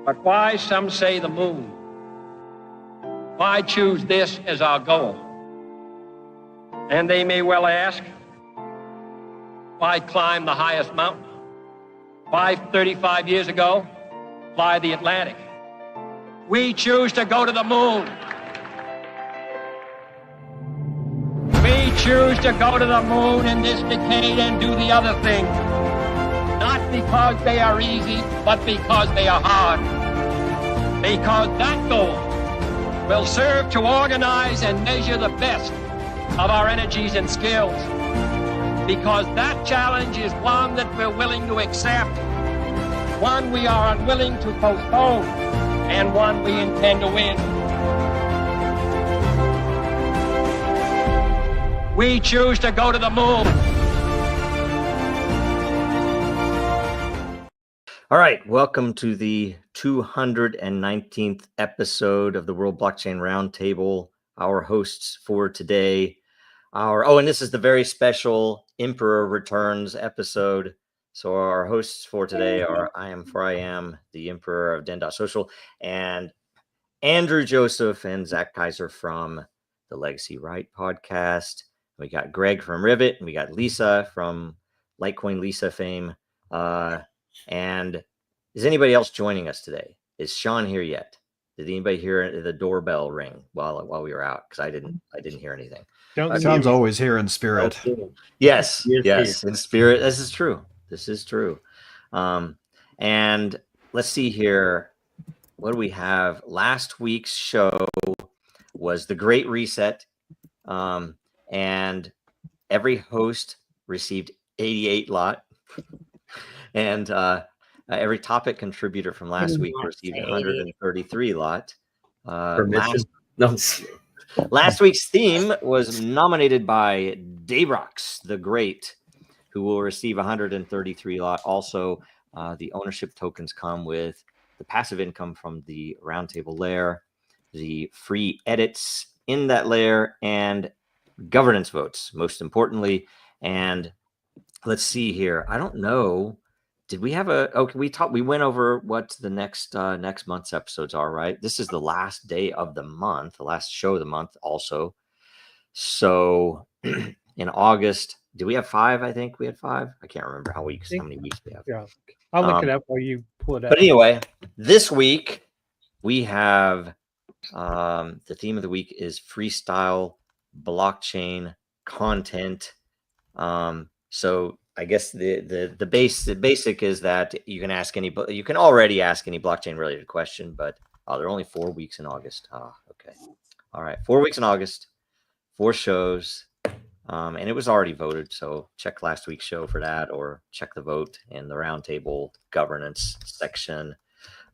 But why, some say, the moon? Why choose this as our goal? And they may well ask, why climb the highest mountain? Why, 35 years ago, fly the Atlantic? We choose to go to the moon. We choose to go to the moon in this decade and do the other thing. Not because they are easy, but because they are hard. Because that goal will serve to organize and measure the best of our energies and skills. Because that challenge is one that we're willing to accept, one we are unwilling to postpone, and one we intend to win. We choose to go to the moon. All right, welcome to the 219th episode of the World Blockchain Roundtable. Our hosts for today, and this is the very special Emperor Returns episode. So our hosts for today are I am the Emperor of Den.social, and Andrew Joseph and Zach Kaiser from the Legacy Right podcast. We got Greg from Rivet, and we got Lisa from Litecoin Lisa fame. And is anybody else joining us today? Is Sean here yet? Did anybody hear the doorbell ring while we were out? Because I didn't hear anything. Sean's always here in spirit. Yes, in spirit. This is true. And let's see here. What do we have? Last week's show was the Great Reset. And every host received 88 lot. And every topic contributor from last week received 133 lot. Last week's theme was nominated by Daybrox the Great, who will receive 133 lot. Also, the ownership tokens come with the passive income from the roundtable layer, the free edits in that layer, and governance votes, most importantly. And let's see here. I don't know. Did we have we went over what the next month's episodes are, right? This is the last day of the month, the last show of the month also. So in August, do we have 5? I think we had 5. I can't remember how many weeks we have. Yeah. I'll look it up while you pull it up. But anyway, this week we have the theme of the week is freestyle blockchain content. So I guess the basic is that you can already ask any blockchain related question, but there are only 4 weeks in August. Okay. All right. 4 weeks in August, 4 shows. And it was already voted. So check last week's show for that, or check the vote in the roundtable governance section.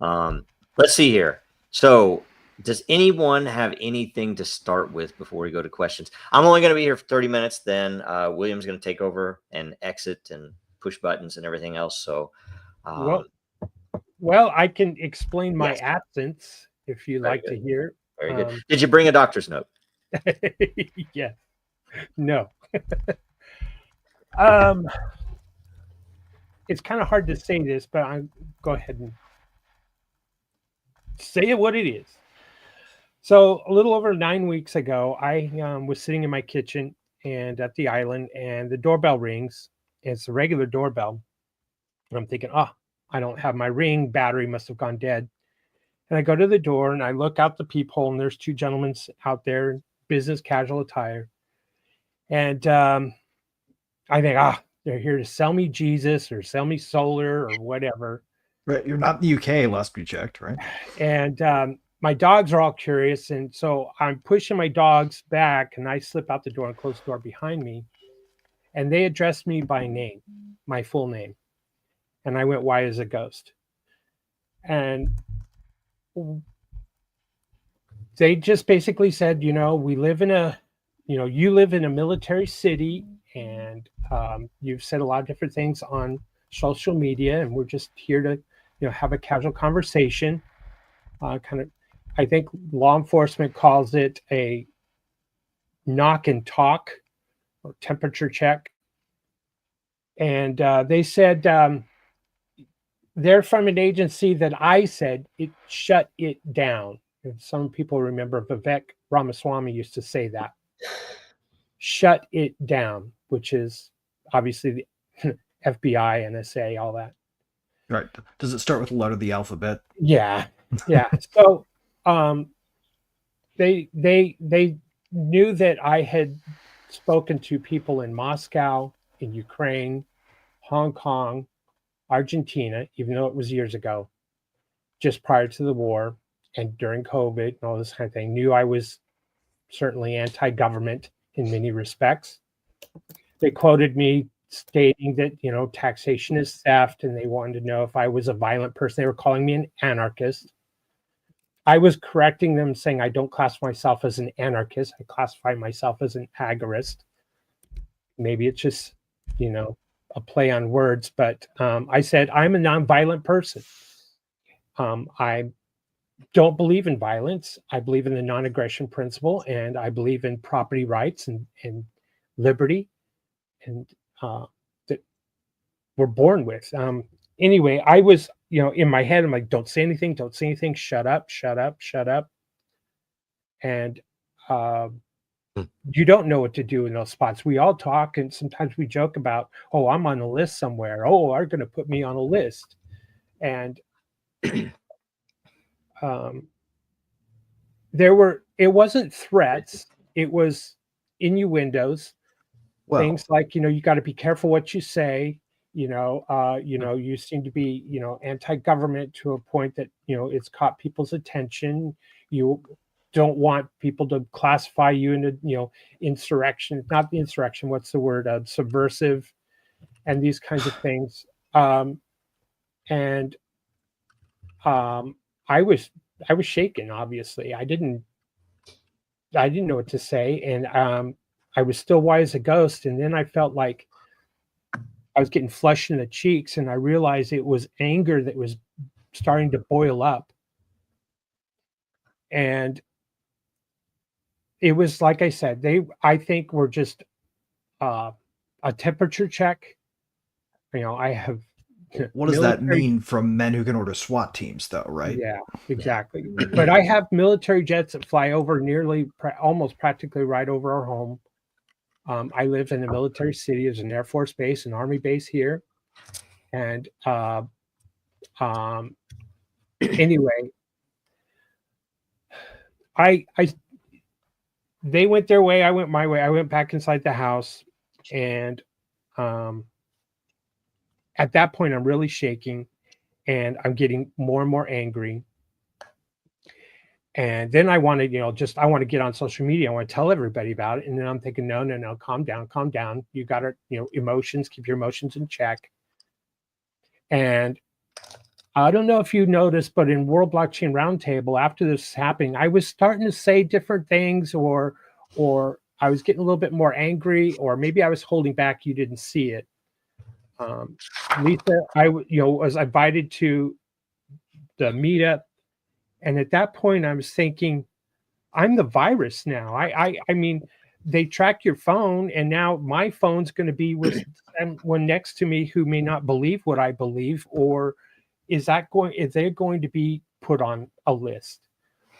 Let's see here. So does anyone have anything to start with before we go to questions? I'm only going to be here for 30 minutes. Then William's going to take over and exit and push buttons and everything else. So, well, I can explain my absence if you like to hear. Very good. Did you bring a doctor's note? Yes. No. It's kind of hard to say this, but I'll go ahead and say it what it is. So a little over 9 weeks ago, I was sitting in my kitchen and at the island, and the doorbell rings. It's a regular doorbell. And I'm thinking, I don't have my ring. Battery must have gone dead. And I go to the door and I look out the peephole, and there's 2 gentlemen out there in business casual attire. And I think, they're here to sell me Jesus or sell me solar or whatever. Right. You're not in the UK, last we checked, right? And my dogs are all curious. And so I'm pushing my dogs back, and I slip out the door and close the door behind me. And they addressed me by name, my full name. And I went, "Why is a ghost?" And they just basically said, we live in you live in a military city, and you've said a lot of different things on social media, and we're just here to, have a casual conversation. I think law enforcement calls it a knock and talk or temperature check. And they said they're from an agency that I said it shut it down. And some people remember Vivek Ramaswamy used to say that. Shut it down, which is obviously the FBI, NSA, all that. Right. Does it start with a letter of the alphabet? Yeah. So they knew that I had spoken to people in Moscow, in Ukraine, Hong Kong, Argentina, even though it was years ago, just prior to the war and during COVID and all this kind of thing. Knew I was certainly anti-government in many respects. They quoted me stating that, taxation is theft, and they wanted to know if I was a violent person. They were calling me an anarchist. I was correcting them, saying I don't classify myself as an anarchist. I classify myself as an agorist. Maybe it's just, a play on words, but I said I'm a nonviolent person. I don't believe in violence. I believe in the non-aggression principle, and I believe in property rights and liberty, and that we're born with. Anyway, I was, in my head, I'm like, don't say anything, shut up. And you don't know what to do in those spots. We all talk, and sometimes we joke about, oh, I'm on a list somewhere. Oh, they're going to put me on a list. And it wasn't threats, it was innuendos. Well, Things like, you got to be careful what you say. You seem to be, anti-government to a point that, it's caught people's attention. You don't want people to classify you into, insurrection, not the insurrection, what's the word? Subversive, and these kinds of things. I was shaken, obviously. I didn't know what to say. And I was still white as a ghost. And then I felt like I was getting flushed in the cheeks, and I realized it was anger that was starting to boil up. And it was, like I said, I think were just a temperature check. I have. What does that mean from men who can order SWAT teams, though, right? Yeah, exactly. But I have military jets that fly over almost practically right over our home. I live in a military city. There's an Air Force base, an Army base here. And anyway, they went their way, I went my way. I went back inside the house, and at that point I'm really shaking, and I'm getting more and more angry. And then I want to, I want to get on social media. I want to tell everybody about it. And then I'm thinking, no, calm down. You got to, emotions, keep your emotions in check. And I don't know if you noticed, but in World Blockchain Roundtable, after this happening, I was starting to say different things, or I was getting a little bit more angry, or maybe I was holding back. You didn't see it. Lisa, I was invited to the meetup. And at that point, I was thinking, I'm the virus now. I mean, they track your phone, and now my phone's going to be with someone next to me who may not believe what I believe, or is they going to be put on a list,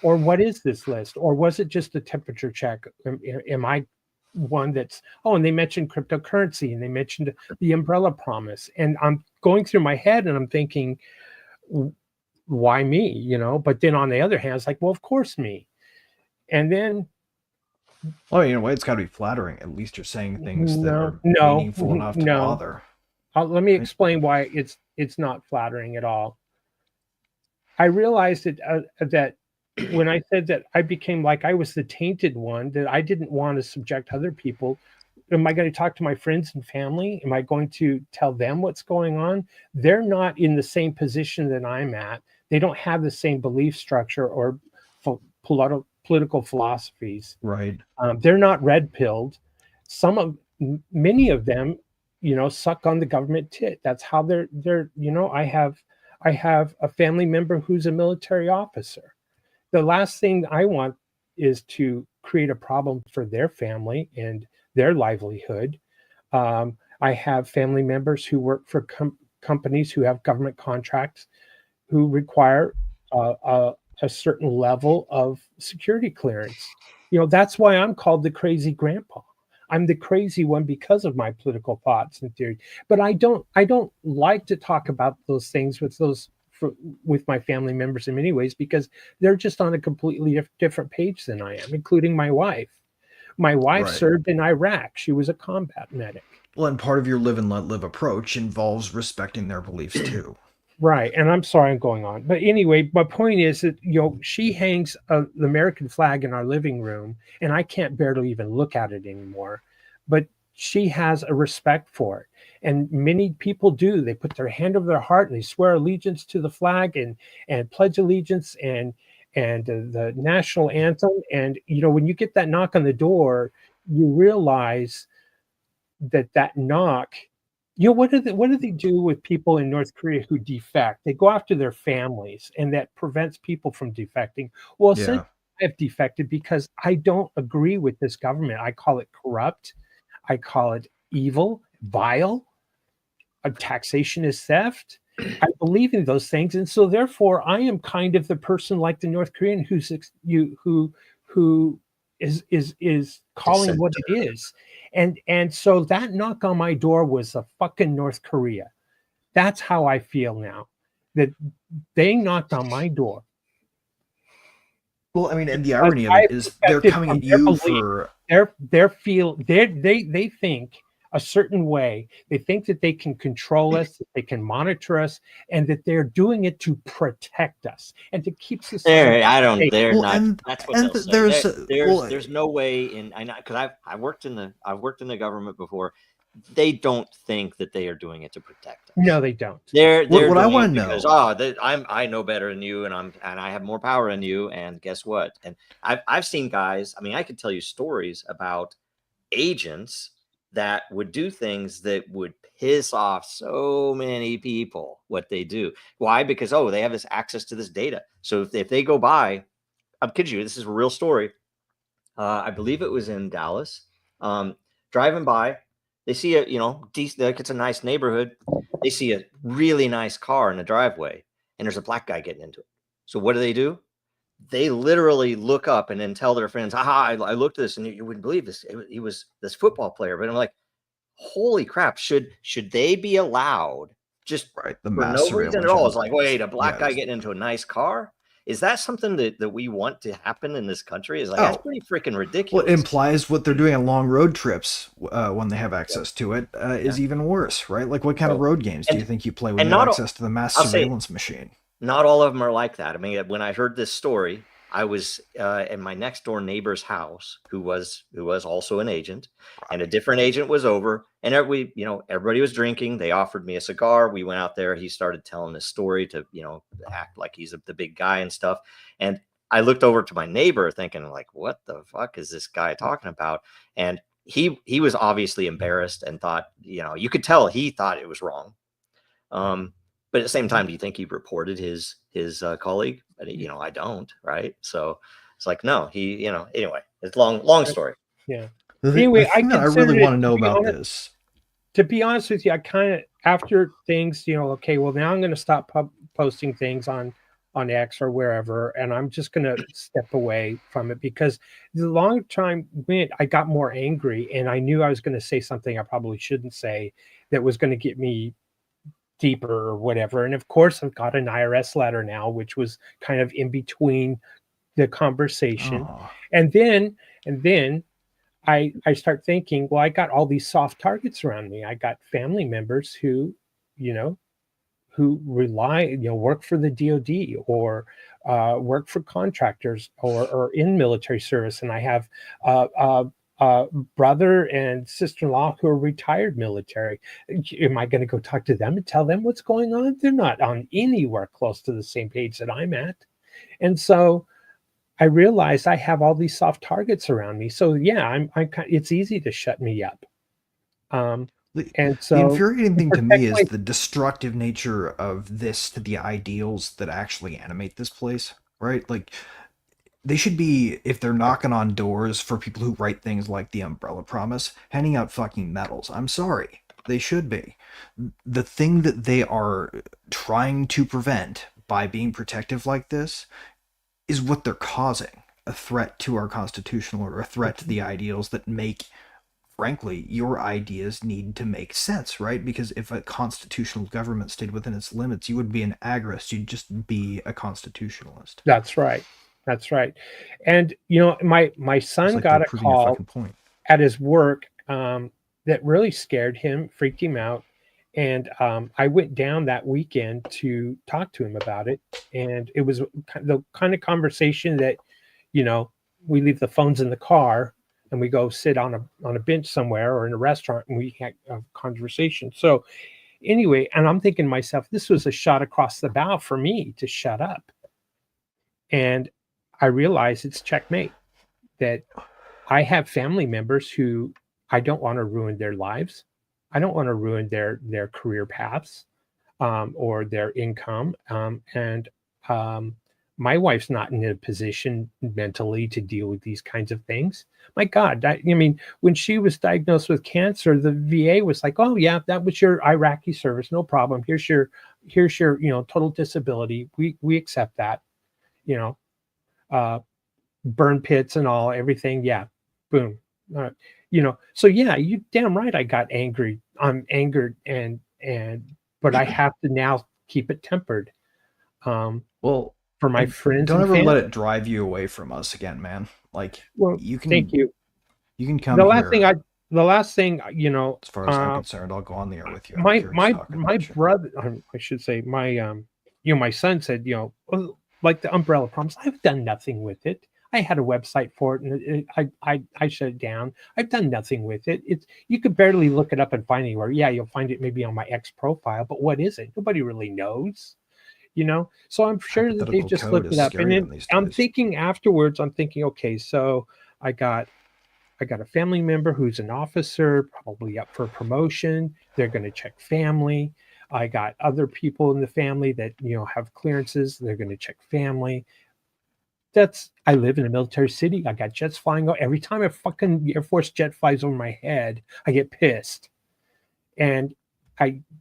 or what is this list, or was it just a temperature check? Am I one that's? Oh, and they mentioned cryptocurrency, and they mentioned the umbrella promise, and I'm going through my head, and I'm thinking, why me? But then on the other hand, it's like, well, of course me. And then, well, in a way, it's got to be flattering. At least you're saying things that are meaningful enough to bother. Let me explain why it's not flattering at all. I realized that when I said that I became like I was the tainted one, that I didn't want to subject other people. Am I going to talk to my friends and family? Am I going to tell them what's going on? They're not in the same position that I'm at. They don't have the same belief structure or political philosophies. Right. They're not red-pilled. Many of them, suck on the government tit. That's how they're. I have a family member who's a military officer. The last thing I want is to create a problem for their family and their livelihood. I have family members who work for companies who have government contracts who require a certain level of security clearance. That's why I'm called the crazy grandpa. I'm the crazy one because of my political thoughts and theory. But I don't like to talk about those things with my family members in many ways, because they're just on a completely different page than I am, including my wife. My wife Right. served in Iraq. She was a combat medic. Well, and part of your live and let live approach involves respecting their beliefs too. Right. And I'm sorry I'm going on. But anyway, my point is that, she hangs the American flag in our living room, and I can't barely even look at it anymore. But she has a respect for it. And many people do. They put their hand over their heart and they swear allegiance to the flag and pledge allegiance and the national anthem. And, when you get that knock on the door, you realize that knock. What do they do with people in North Korea who defect? They go after their families, and that prevents people from defecting. Well, essentially, I've defected because I don't agree with this government. I call it corrupt. I call it evil, vile. Taxation is theft. I believe in those things, and so therefore, I am kind of the person like the North Korean who is calling what it is. And so that knock on my door was a fucking North Korea. That's how I feel now, that they knocked on my door. Well, I mean, and the irony of it is they're coming at you for they think a certain way. They think that they can control us, that they can monitor us, and that they're doing it to protect us and to keep society. They're Well, not. and- That's what and they'll say. there's- There's no way in. I know, because I've worked in the government before. They don't think that they are doing it to protect us. No, they don't. They're What I doing wanna it know- because I know better than you, and I have more power than you, and guess what? And I've seen guys. I mean, I could tell you stories about agents that would do things that would piss off so many people. What they do, why? Because they have this access to this data. So if they go by, I'm kidding you, this is a real story. I believe it was in Dallas. Driving by, they see decent, like it's a nice neighborhood. They see a really nice car in the driveway, and there's a black guy getting into it. So what do? They literally look up and then tell their friends, "Aha! I looked at this, and you wouldn't believe this. He was this football player." But I'm like, "Holy crap! Should they be allowed just the for mass no reason at all?" It's surveillance. like, wait, a black Yeah, guy getting into a nice car? Is that something that we want to happen in this country? Is like, Oh. that's pretty freaking Well, ridiculous. it implies what they're doing on long road trips when they have access to it is even worse, right? Like, what kind of road games do you think you play when and you have not access to the mass I'll say- surveillance machine? Not all of them are like that. I mean, when I heard this story, I was in my next door neighbor's house, who was also an agent, and a different agent was over, and everybody was drinking. They offered me a cigar. We went out there. He started telling this story to act like he's the big guy and stuff. And I looked over to my neighbor, thinking like, what the fuck is this guy talking about? And he was obviously embarrassed and thought, you could tell he thought it was wrong. But at the same time, do you think he reported his colleague? I don't, right? So it's like, no, he, anyway, it's long story. Yeah. The Anyway, thing that I really considered want it, to know to be about honest- this. To be honest with you, I kind of, after things, okay, well, now I'm going to stop posting things on X or wherever, and I'm just going to step away from it, because the long time went, I got more angry, and I knew I was going to say something I probably shouldn't say that was going to get me deeper or whatever. And of course, I've got an IRS letter now, which was kind of in between the conversation. Oh. And then I start thinking, well, I got all these soft targets around me. I got family members who rely, work for the DoD or work for contractors or in military service. And I have brother and sister-in-law who are retired military. Am I going to go talk to them and tell them what's going on? They're not on anywhere close to the same page that I'm at. And so I realized I have all these soft targets around me. So yeah, it's easy to shut me up. And so the infuriating thing to me is my- the destructive nature of this to the ideals that actually animate this place, right? Like, they should be, if they're knocking on doors for people who write things like the Umbrella Promise, handing out fucking medals. I'm sorry. They should be. The thing that they are trying to prevent by being protective like this is what they're causing, a threat to our constitutional or a threat to the ideals that make, frankly, your ideas need to make sense, right? Because if a constitutional government stayed within its limits, you would be an agrist. You'd just be a constitutionalist. That's right. That's right. And you know, my It's son like got they're a proving a call fucking point. at his work that really scared him, freaked him out. And I went down that weekend to talk to him about it. And it was the kind of conversation that, you know, we leave the phones in the car and we go sit on a bench somewhere or in a restaurant and we have a conversation. So anyway, and I'm thinking to myself, this was a shot across the bow for me to shut up. And I realized it's checkmate, that I have family members who I don't want to ruin their lives. I don't want to ruin their career paths or their income. And my wife's not in a position mentally to deal with these kinds of things. My God, I mean, when she was diagnosed with cancer, the VA was like, "Oh yeah, that was your Iraqi service, no problem. Here's your total disability. We accept that. You know, burn pits and all, everything. Yeah, boom. So yeah, you damn right. I got angry. I'm angered but I have to now keep it tempered. Well, For my friends, don't and ever let family. it drive you away from us again, man. Like, Well, you can, thank you. you can come The here. last thing, As far as I'm concerned, I'll go on the air with you. I'm my curious talking my about you. brother, I should say, my son said, like the umbrella problems, I've done nothing with it. I had a website for it, and I shut it down. I've done nothing with it. You could barely look it up and find anywhere. Yeah, you'll find it maybe on my ex profile, but what is it? Nobody really knows. So I'm sure that they Hypothetical just code looked is it up. And scary then these I'm days. thinking afterwards, okay, so I got a family member who's an officer, probably up for a promotion. They're going to check family. I got other people in the family that, have clearances. They're going to check family. I live in a military city. I got jets flying. Every time a fucking Air Force jet flies over my head, I get pissed. And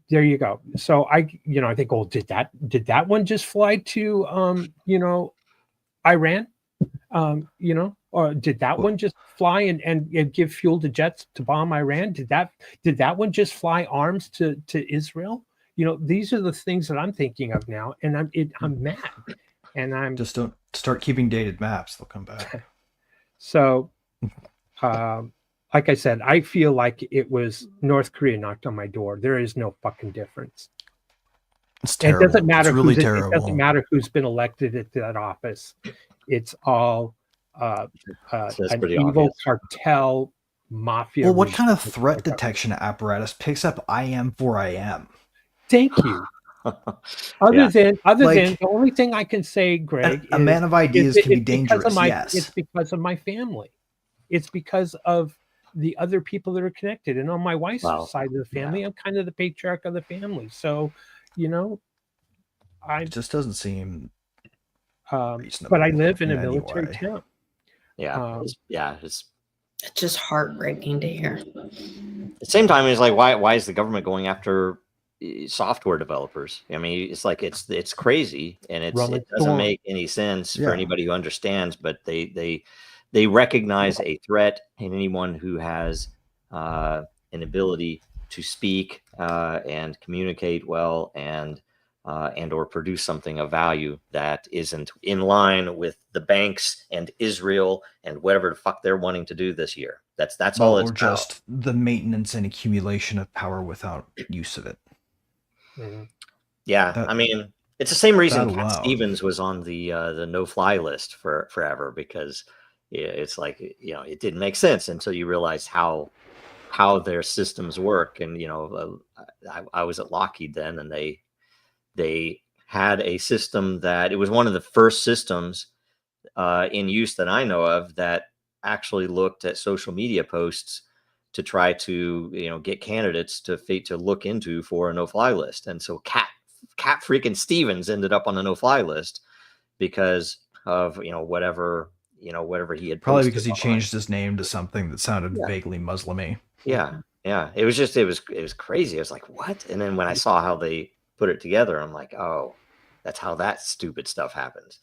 there you go. So I think, oh, did that one just fly to, Iran? Or did that one just fly and give fuel to jets to bomb Iran? Did that one just fly arms to Israel? These are the things that I'm thinking of now, and I'm mad, and I'm Just don't start keeping dated maps; they'll come back. so. Like I said, I feel like it was North Korea knocked on my door. There is no fucking difference. It's terrible. It doesn't matter. It's really It terrible. doesn't matter who's been elected at that office. It's all an evil obvious. cartel mafia. Well, what kind of threat detection apparatus picks up "I am" for "I am"? Thank you. Other than the only thing I can say, Greg, a man of ideas can be dangerous. Yes, it's because of my family. It's because of the other people that are connected. And on my wife's side of the family, I'm kind of the patriarch of the family. So, it just doesn't seem reasonable. But I live in a military town. It's just heartbreaking to hear. At the same time, it's like, why is the government going after software developers? I mean, it's like it's crazy, and it doesn't make any sense for anybody who understands. But they recognize a threat in anyone who has an ability to speak and communicate well and or produce something of value that isn't in line with the banks and Israel and whatever the fuck they're wanting to do this year. That's all it's or just the maintenance and accumulation of power without use of it. Mm-hmm. Yeah, I mean, it's the same reason Cat Stevens was on the no-fly list forever, because it's like, it didn't make sense until you realize how their systems work. And I was at Lockheed then, and they had a system that it was one of the first systems in use that I know of that actually looked at social media posts to try to get candidates to look into for a no-fly list. And so Cat freaking Stevens ended up on the no-fly list because of whatever he had probably because he changed his name to something that sounded vaguely Muslim-y. Yeah, Yeah, it was crazy. I was like, what? And then when I saw how they put it together, I'm like, oh, that's how that stupid stuff happens.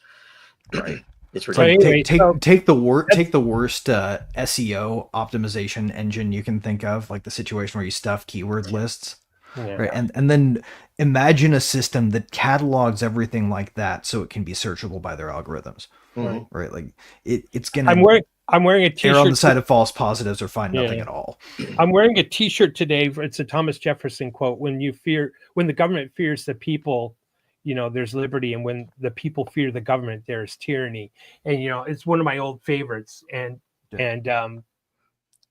Right. It's So ridiculous. anyway, so Take the worst SEO optimization engine you can think of, like the situation where you stuff keyword lists, yeah. right? And then imagine a system that catalogs everything like that so it can be searchable by their algorithms, Mhm. right? Like it's I'm gonna wearing a err on the t-shirt. side of false positives or find nothing Yeah. at all. I'm wearing a t-shirt today. It's a Thomas Jefferson quote. When the government fears the people, there's liberty, and when the people fear the government, there's tyranny. And it's one of my old favorites. And Yeah. and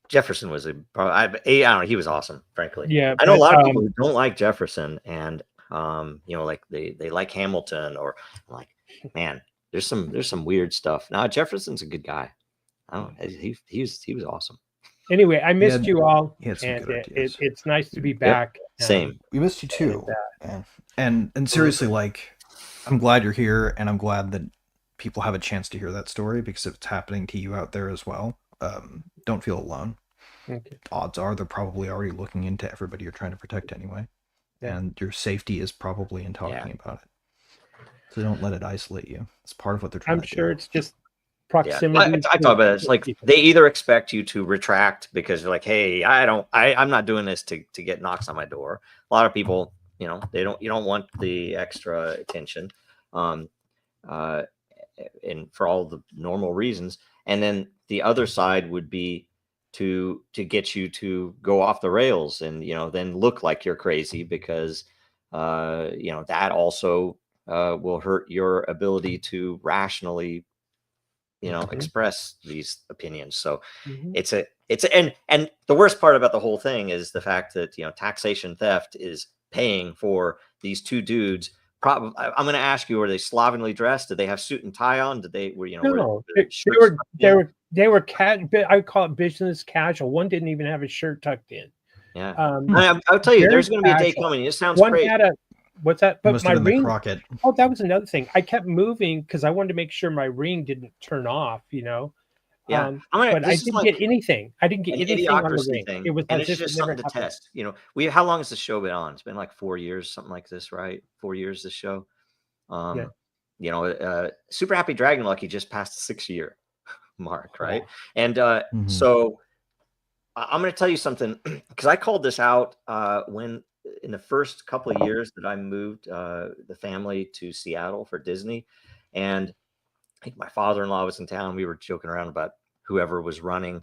Jefferson was I don't know, he was awesome, frankly. yeah, I know a but lot of people who don't like Jefferson, and like they like Hamilton, or like, man, there's some weird stuff. Now Jefferson's a good guy. I don't he was awesome. anyway, I missed had- you all, he had some and good ideas. it's nice to be Yep, back. same. We missed you too. And seriously, like, I'm glad you're here, and I'm glad that people have a chance to hear that story, because if it's happening to you out there as well, don't feel alone. Okay. Odds are they're probably already looking into everybody you're trying to protect anyway, and your safety is probably in talking about it. So don't let it isolate you. It's part of what they're trying I'm to sure do. it's just Yeah, proximity. I talk about it. It's like they either expect you to retract because they're like, hey, I'm not doing this to get knocks on my door. A lot of people, you don't want the extra attention, and for all the normal reasons. And then the other side would be to get you to go off the rails and then look like you're crazy, because that also will hurt your ability to rationally express these opinions. So it's and the worst part about the whole thing is the fact that taxation theft is paying for these two dudes. I'm going to ask you: were they slovenly dressed? Did they have suit and tie on? Did they were No, the shirts they were I call it business casual. One didn't even have his shirt tucked in. Yeah, I'll tell you, very there's going to be a day casual. coming. It sounds One crazy. had a what's that? But Must my have been the ring. Crockett. Oh, that was another thing. I kept moving because I wanted to make sure my ring didn't turn off. Yeah, But I didn't get anything. I didn't get an anything on the idiocracy ring. thing, It was and as it's if it just never something to happened. test. How long has the show been on? It's been like 4 years, something like this, right? 4 years, this show. Super Happy Dragon Lucky just passed the 6-year mark, right? And so I'm going to tell you something, because I called this out when in the first couple of years that I moved the family to Seattle for Disney, and I think my father-in-law was in town. We were joking around about whoever was running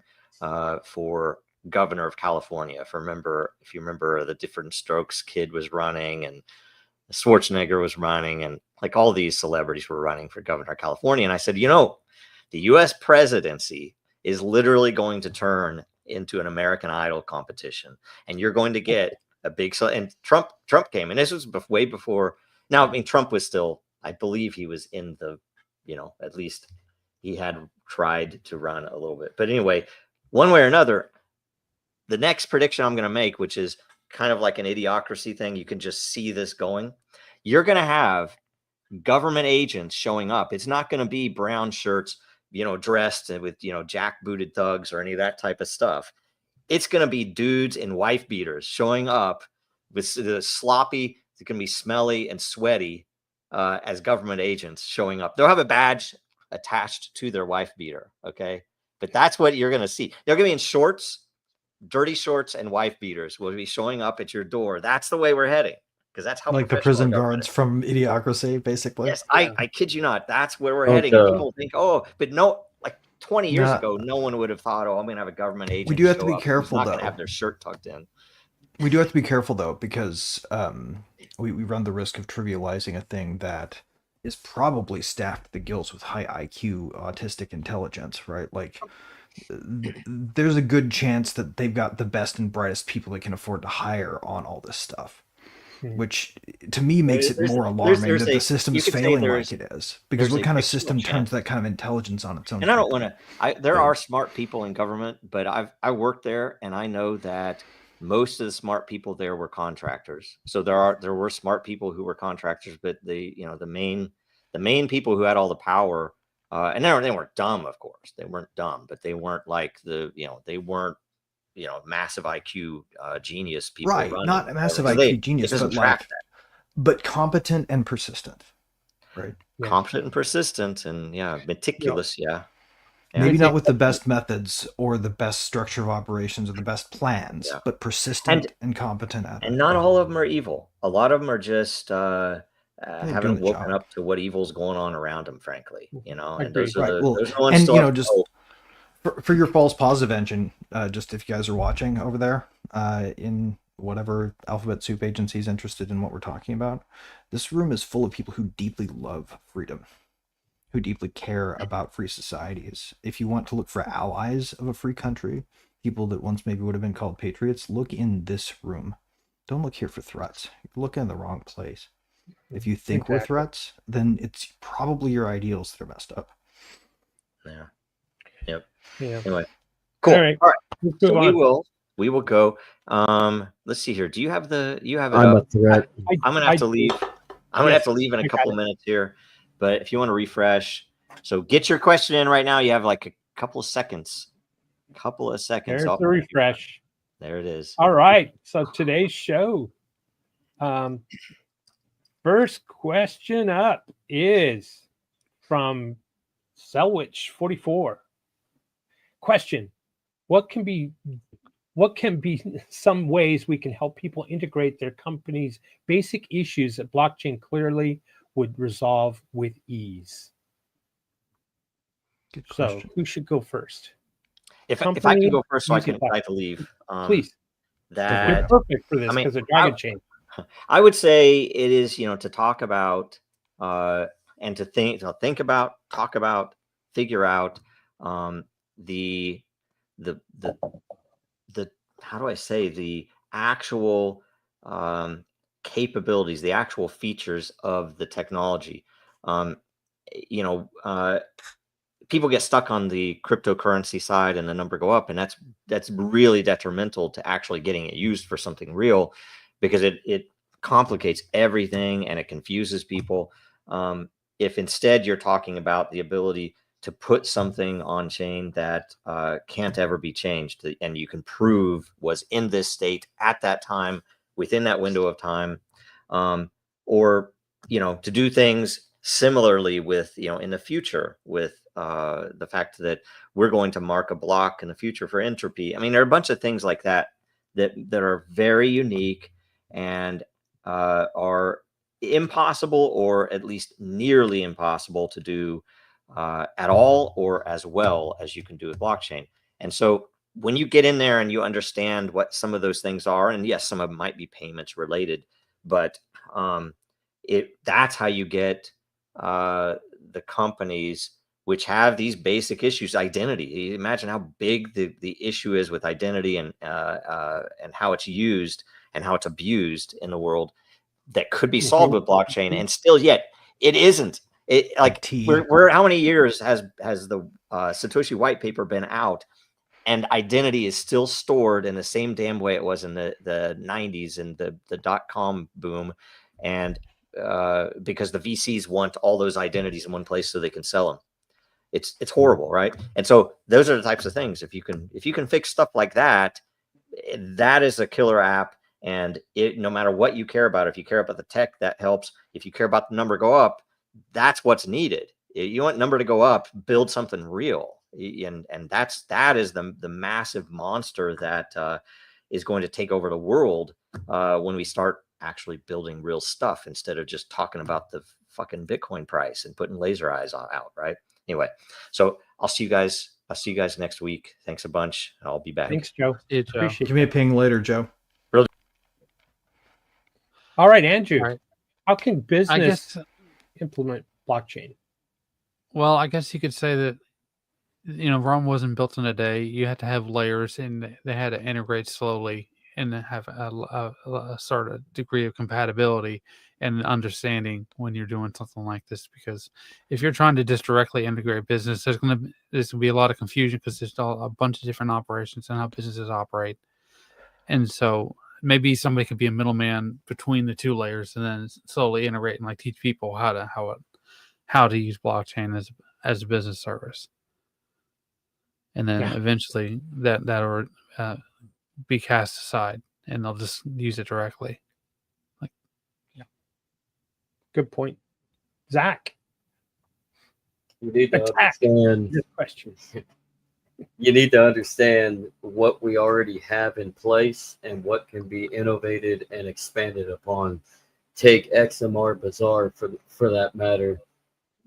for governor of California. If you remember, the Different Strokes kid was running, and Schwarzenegger was running, and like all these celebrities were running for governor of California. And I said, the U.S. presidency is literally going to turn into an American Idol competition, and you're going to get a big. And Trump came, and this was way before. Now, I mean, Trump was still, I believe, he was in the, at least he had tried to run a little bit. But anyway, one way or another, the next prediction I'm going to make, which is kind of like an idiocracy thing, you can just see this going. You're going to have government agents showing up. It's not going to be brown shirts, dressed with, jackbooted thugs or any of that type of stuff. It's going to be dudes in wife beaters showing up with the sloppy, it's going to be smelly and sweaty as government agents showing up. They'll have a badge attached to their wife beater. Okay. But that's what you're going to see. They're going to be in shorts, dirty shorts, and wife beaters will be showing up at your door. That's the way we're heading, because that's how like the prison guards from Idiocracy, basically. Yes, I kid you not. That's where we're heading. And people think, but no, like 20 years ago, no one would have thought, I'm going to have a government agent. We do have to be show up careful, who's not though. going to have their shirt tucked in. We do have to be careful, though, because we run the risk of trivializing a thing that is probably stacked to the gills with high IQ autistic intelligence, right? Like, there's a good chance that they've got the best and brightest people they can afford to hire on all this stuff, which to me makes it more alarming that the system is failing like it is. Because what kind of system turns that kind of intelligence on its own? And I don't want to. There are smart people in government, but I worked there, and I know that most of the smart people there were contractors. So there were smart people who were contractors, but the main people who had all the power. And they weren't dumb, of course. They weren't dumb, but they weren't like they weren't massive IQ genius people Right, running. not a massive So IQ it genius, doesn't but track like, that. but competent and persistent, right? Yeah. Competent and persistent and meticulous. Yeah. Maybe It's not with the acceptable. best methods or the best structure of operations or the best plans, Yeah. but persistent and competent at And it. not all of them are evil. A lot of them are just They're doing haven't the woken job. up to what evil's going on around them, frankly. And those Agreed. are Right. Well, those are the ones and still have just hope. for your false positive engine, just if you guys are watching over there, in whatever alphabet soup agency is interested in what we're talking about, this room is full of people who deeply love freedom, who deeply care about free societies. If you want to look for allies of a free country, people that once maybe would have been called patriots, look in this room. Don't look here for threats. You're looking in the wrong place. If you think we're Exactly. threats, then it's probably your ideals that are messed up. Yeah. Yep. Yeah. Anyway. Cool. All right. Let's move So on. we will go. Let's see here. Do you have it I'm a up? threat. I'm gonna have to leave. I'm gonna have Yes, to leave in I a got couple it. minutes here. But if you want to refresh, so get your question in right now. You have like a couple of seconds. There's the refresh. There it is. All right. So today's show. First question up is from Selwich44. Question: What can be some ways we can help people integrate their company's basic issues that blockchain clearly would resolve with ease? Good So question. who should go first? If I Company, can go first, so I easy can talk. try to leave. Please. You're That perfect for this I mean, because of Dragon Chain. I would say it is, to talk about and to think about, talk about, figure out the how do I say, the actual capabilities, the actual features of the technology. Um, People get stuck on the cryptocurrency side and the number go up, and that's really detrimental to actually getting it used for something real, because it complicates everything and it confuses people. If instead you're talking about the ability to put something on chain that can't ever be changed, and you can prove was in this state at that time within that window of time, or to do things similarly with in the future with the fact that we're going to mark a block in the future for entropy. I mean, there are a bunch of things like that are very unique and are impossible, or at least nearly impossible to do at all, or as well as you can do with blockchain. And so when you get in there and you understand what some of those things are, and yes, some of them might be payments related, but that's how you get the companies which have these basic issues. Identity. Imagine how big the issue is with identity, and how it's used and how it's abused in the world, that could be solved with blockchain, and still yet it isn't. It like we're how many years has the Satoshi white paper been out, and identity is still stored in the same damn way it was in the 90s and the .com boom, and because the VCs want all those identities in one place so they can sell them. It's horrible, right? And so those are the types of things. If you can fix stuff like that, that is a killer app. And no matter what you care about, if you care about the tech, that helps. If you care about the number go up, that's what's needed. You want number to go up, build something real. And that is the massive monster that is going to take over the world when we start actually building real stuff, instead of just talking about the fucking Bitcoin price and putting laser eyes out, right? Anyway, so I'll see you guys next week. Thanks a bunch. I'll be back. Thanks, Joe. Appreciate Give me a ping later, Joe. All right, Andrew. All right. How can business implement blockchain? Well, I guess you could say that Rome wasn't built in a day. You had to have layers, and they had to integrate slowly and have a sort of degree of compatibility and understanding when you're doing something like this. Because if you're trying to just directly integrate business, there's going to be a lot of confusion, because there's a bunch of different operations and how businesses operate. And so maybe somebody could be a middleman between the two layers, and then slowly integrate and teach people how to use blockchain as a business service. And then eventually that be cast aside, and they'll just use it directly. Good point. Zach, You need to attack understand. this question. You need to understand what we already have in place and what can be innovated and expanded upon. Take XMR Bazaar for that matter.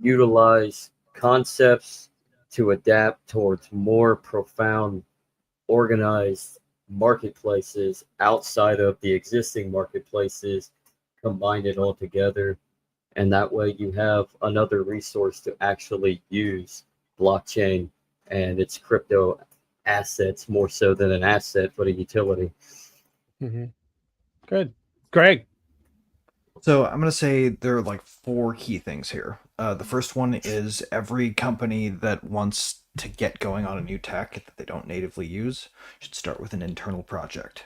Utilize concepts to adapt towards more profound, organized marketplaces outside of the existing marketplaces. Combine it all together, and that way you have another resource to actually use blockchain and its crypto assets more so than an asset but a utility. Mm-hmm. Good. Greg. So I'm going to say there are like 4 key things here. The first one is every company that wants to get going on a new tech that they don't natively use should start with an internal project.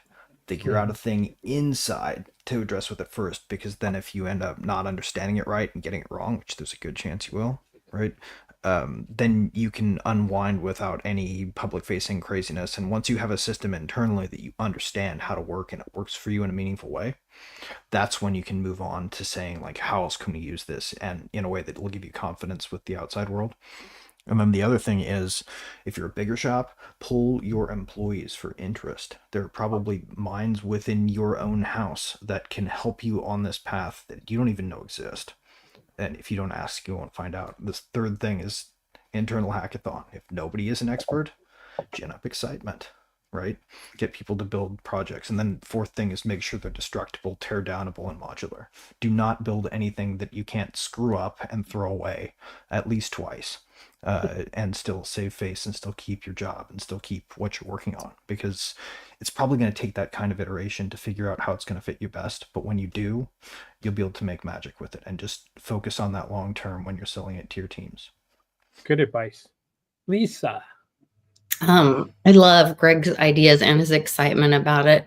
Figure out a thing inside to address with it first, because then if you end up not understanding it right and getting it wrong, which there's a good chance you will, right? Then you can unwind without any public-facing craziness. And once you have a system internally that you understand how to work and it works for you in a meaningful way, that's when you can move on to saying, like, how else can we use this, and in a way that will give you confidence with the outside world. And then the other thing is, if you're a bigger shop, pull your employees for interest. There are probably minds within your own house that can help you on this path that you don't even know exist. And if you don't ask, you won't find out. This third thing is internal hackathon. If nobody is an expert, gin up excitement, right? Get people to build projects. And then fourth thing is make sure they're destructible, tear downable, and modular. Do not build anything that you can't screw up and throw away at least twice, and still save face and still keep your job and still keep what you're working on, because it's probably going to take that kind of iteration to figure out how it's going to fit you best. But when you do, you'll be able to make magic with it, and just focus on that long term when you're selling it to your teams. Good advice. Lisa. I love Greg's ideas and his excitement about it.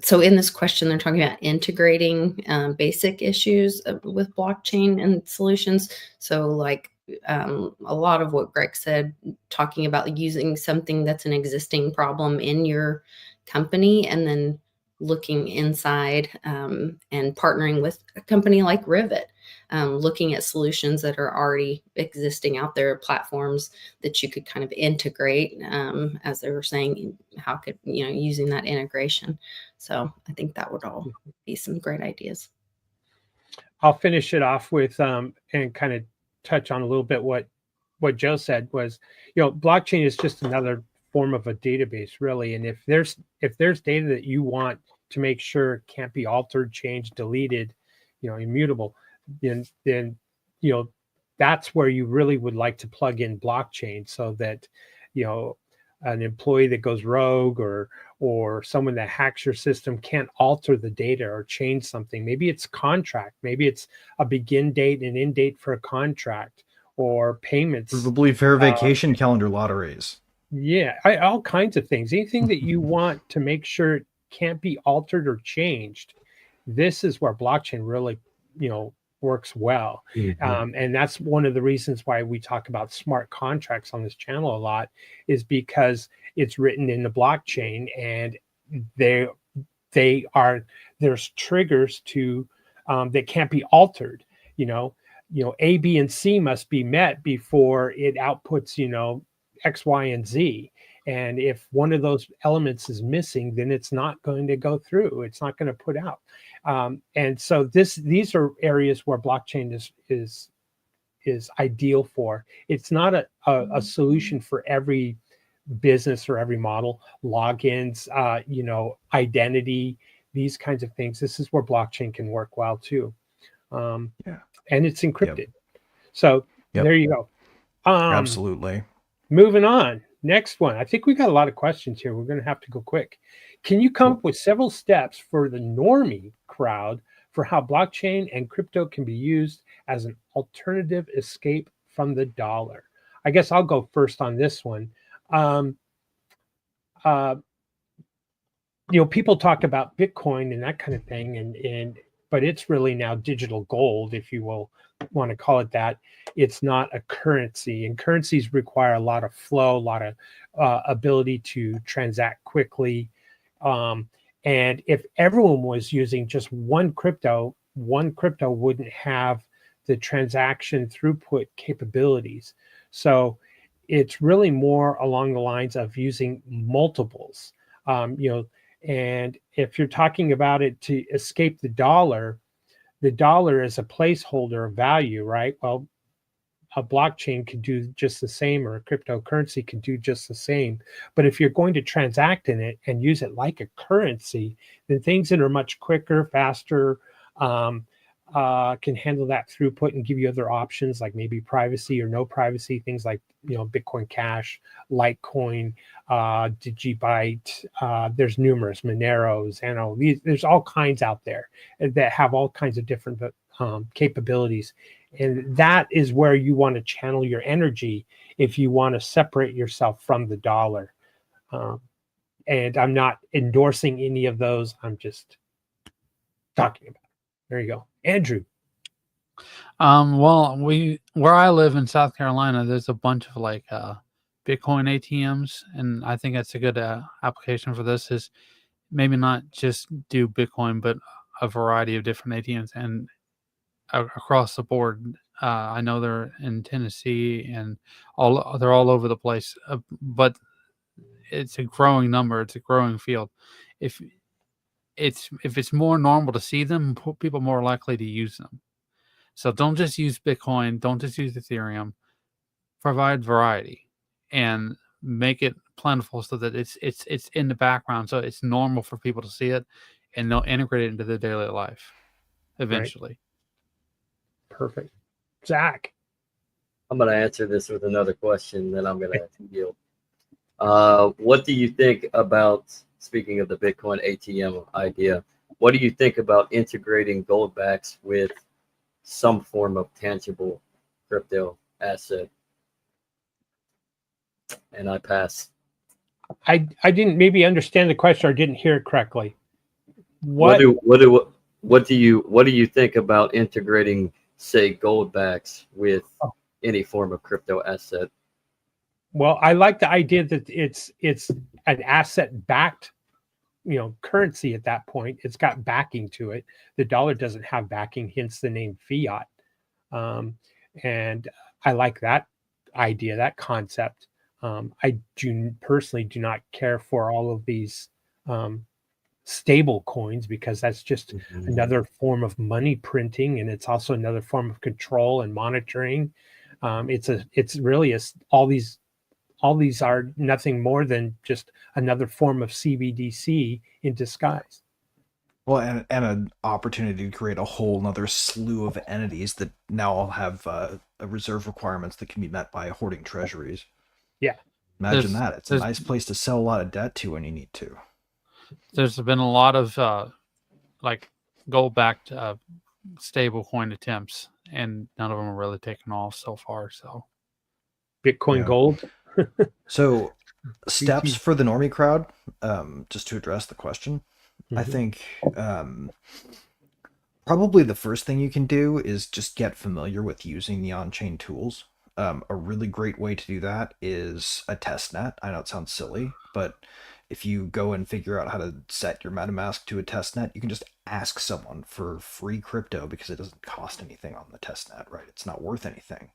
So in this question, they're talking about integrating basic issues with blockchain and solutions. So like a lot of what Greg said, talking about using something that's an existing problem in your company and then looking inside and partnering with a company like Rivet, looking at solutions that are already existing out there, platforms that you could kind of integrate, as they were saying, how could, using that integration. So I think that would all be some great ideas. I'll finish it off with and kind of touch on a little bit what Joe said was, blockchain is just another form of a database, really. And if there's data that you want to make sure can't be altered, changed, deleted, immutable, then that's where you really would like to plug in blockchain, so that an employee that goes rogue or someone that hacks your system can't alter the data or change something. Maybe it's contract, maybe it's a begin date and end date for a contract, or payments. Probably fair vacation calendar lotteries. Yeah, all kinds of things. Anything that you want to make sure it can't be altered or changed. This is where blockchain really, works well. Mm-hmm. And that's one of the reasons why we talk about smart contracts on this channel a lot, is because it's written in the blockchain, and there's triggers to that can't be altered. A, B, and C must be met before it outputs, X, Y, and Z. And if one of those elements is missing, then it's not going to go through. It's not going to put out. And so these are areas where blockchain is ideal for. It's not a solution for every business or every model. Logins, identity, these kinds of things. This is where blockchain can work well too. And it's encrypted. Yep. So there you go. Absolutely. Moving on. Next one. I think we got a lot of questions here. We're going to have to go quick. Can you come up with several steps for the normie crowd for how blockchain and crypto can be used as an alternative escape from the dollar? I guess I'll go first on this one. People talk about Bitcoin and that kind of thing, and but it's really now digital gold, if you will want to call it that. It's not a currency, and currencies require a lot of flow, a lot of ability to transact quickly. And if everyone was using just one crypto wouldn't have the transaction throughput capabilities. So it's really more along the lines of using multiples. And if you're talking about it to escape the dollar is a placeholder of value, right? Well, a blockchain could do just the same, or a cryptocurrency could do just the same. But if you're going to transact in it and use it like a currency, then things that are much quicker, faster, can handle that throughput and give you other options, like maybe privacy or no privacy, things like, Bitcoin Cash, Litecoin, Digibyte. There's numerous, Moneros, and there's all kinds out there that have all kinds of different capabilities. And that is where you want to channel your energy if you want to separate yourself from the dollar. And I'm not endorsing any of those. I'm just talking about it. There you go. Andrew. Well, where I live in South Carolina, there's a bunch of like Bitcoin ATMs, and I think that's a good application for this. Is maybe not just do Bitcoin, but a variety of different ATMs and across the board. I know they're in Tennessee and they're all over the place, but it's a growing number. It's a growing field. If it's more normal to see them, people are more likely to use them. So don't just use Bitcoin. Don't just use Ethereum. Provide variety and make it plentiful so that it's in the background, so it's normal for people to see it, and they'll integrate it into their daily life eventually. Right. Perfect. Zach. I'm going to answer this with another question, then I'm going to yield. What do you think about, speaking of the Bitcoin ATM idea, what do you think about integrating gold backs with some form of tangible crypto asset? And I pass. I didn't maybe understand the question, or didn't hear it correctly. What do you think about integrating, say, gold backs with any form of crypto asset? Well, I like the idea that it's an asset backed, currency at that point. It's got backing to it. The dollar doesn't have backing, hence the name fiat. And I like that idea, that concept. I personally do not care for all of these stable coins, because that's just another form of money printing, and it's also another form of control and monitoring. It's really all these are nothing more than just another form of CBDC in disguise. Well, and an opportunity to create a whole nother slew of entities that now all have reserve requirements that can be met by hoarding treasuries. Yeah. Imagine that. It's a nice place to sell a lot of debt to when you need to. There's been a lot of like gold-backed stable coin attempts, and none of them are really taken off so far. So Bitcoin Gold. So steps for the normie crowd, just to address the question. I think probably the first thing you can do is just get familiar with using the on-chain tools. A really great way to do that is a test net. I know it sounds silly, but if you go and figure out how to set your MetaMask to a test net, you can just ask someone for free crypto because it doesn't cost anything on the test net, right? It's not worth anything.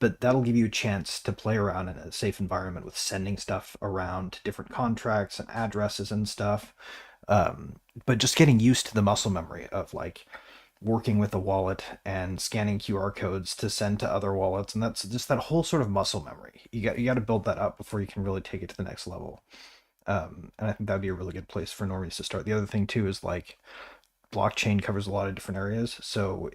But that'll give you a chance to play around in a safe environment with sending stuff around to different contracts and addresses and stuff. But just getting used to the muscle memory of like working with a wallet and scanning QR codes to send to other wallets, and that's just that whole sort of muscle memory. You got to build that up before you can really take it to the next level. And I think that'd be a really good place for normies to start. The other thing too is like blockchain covers a lot of different areas, so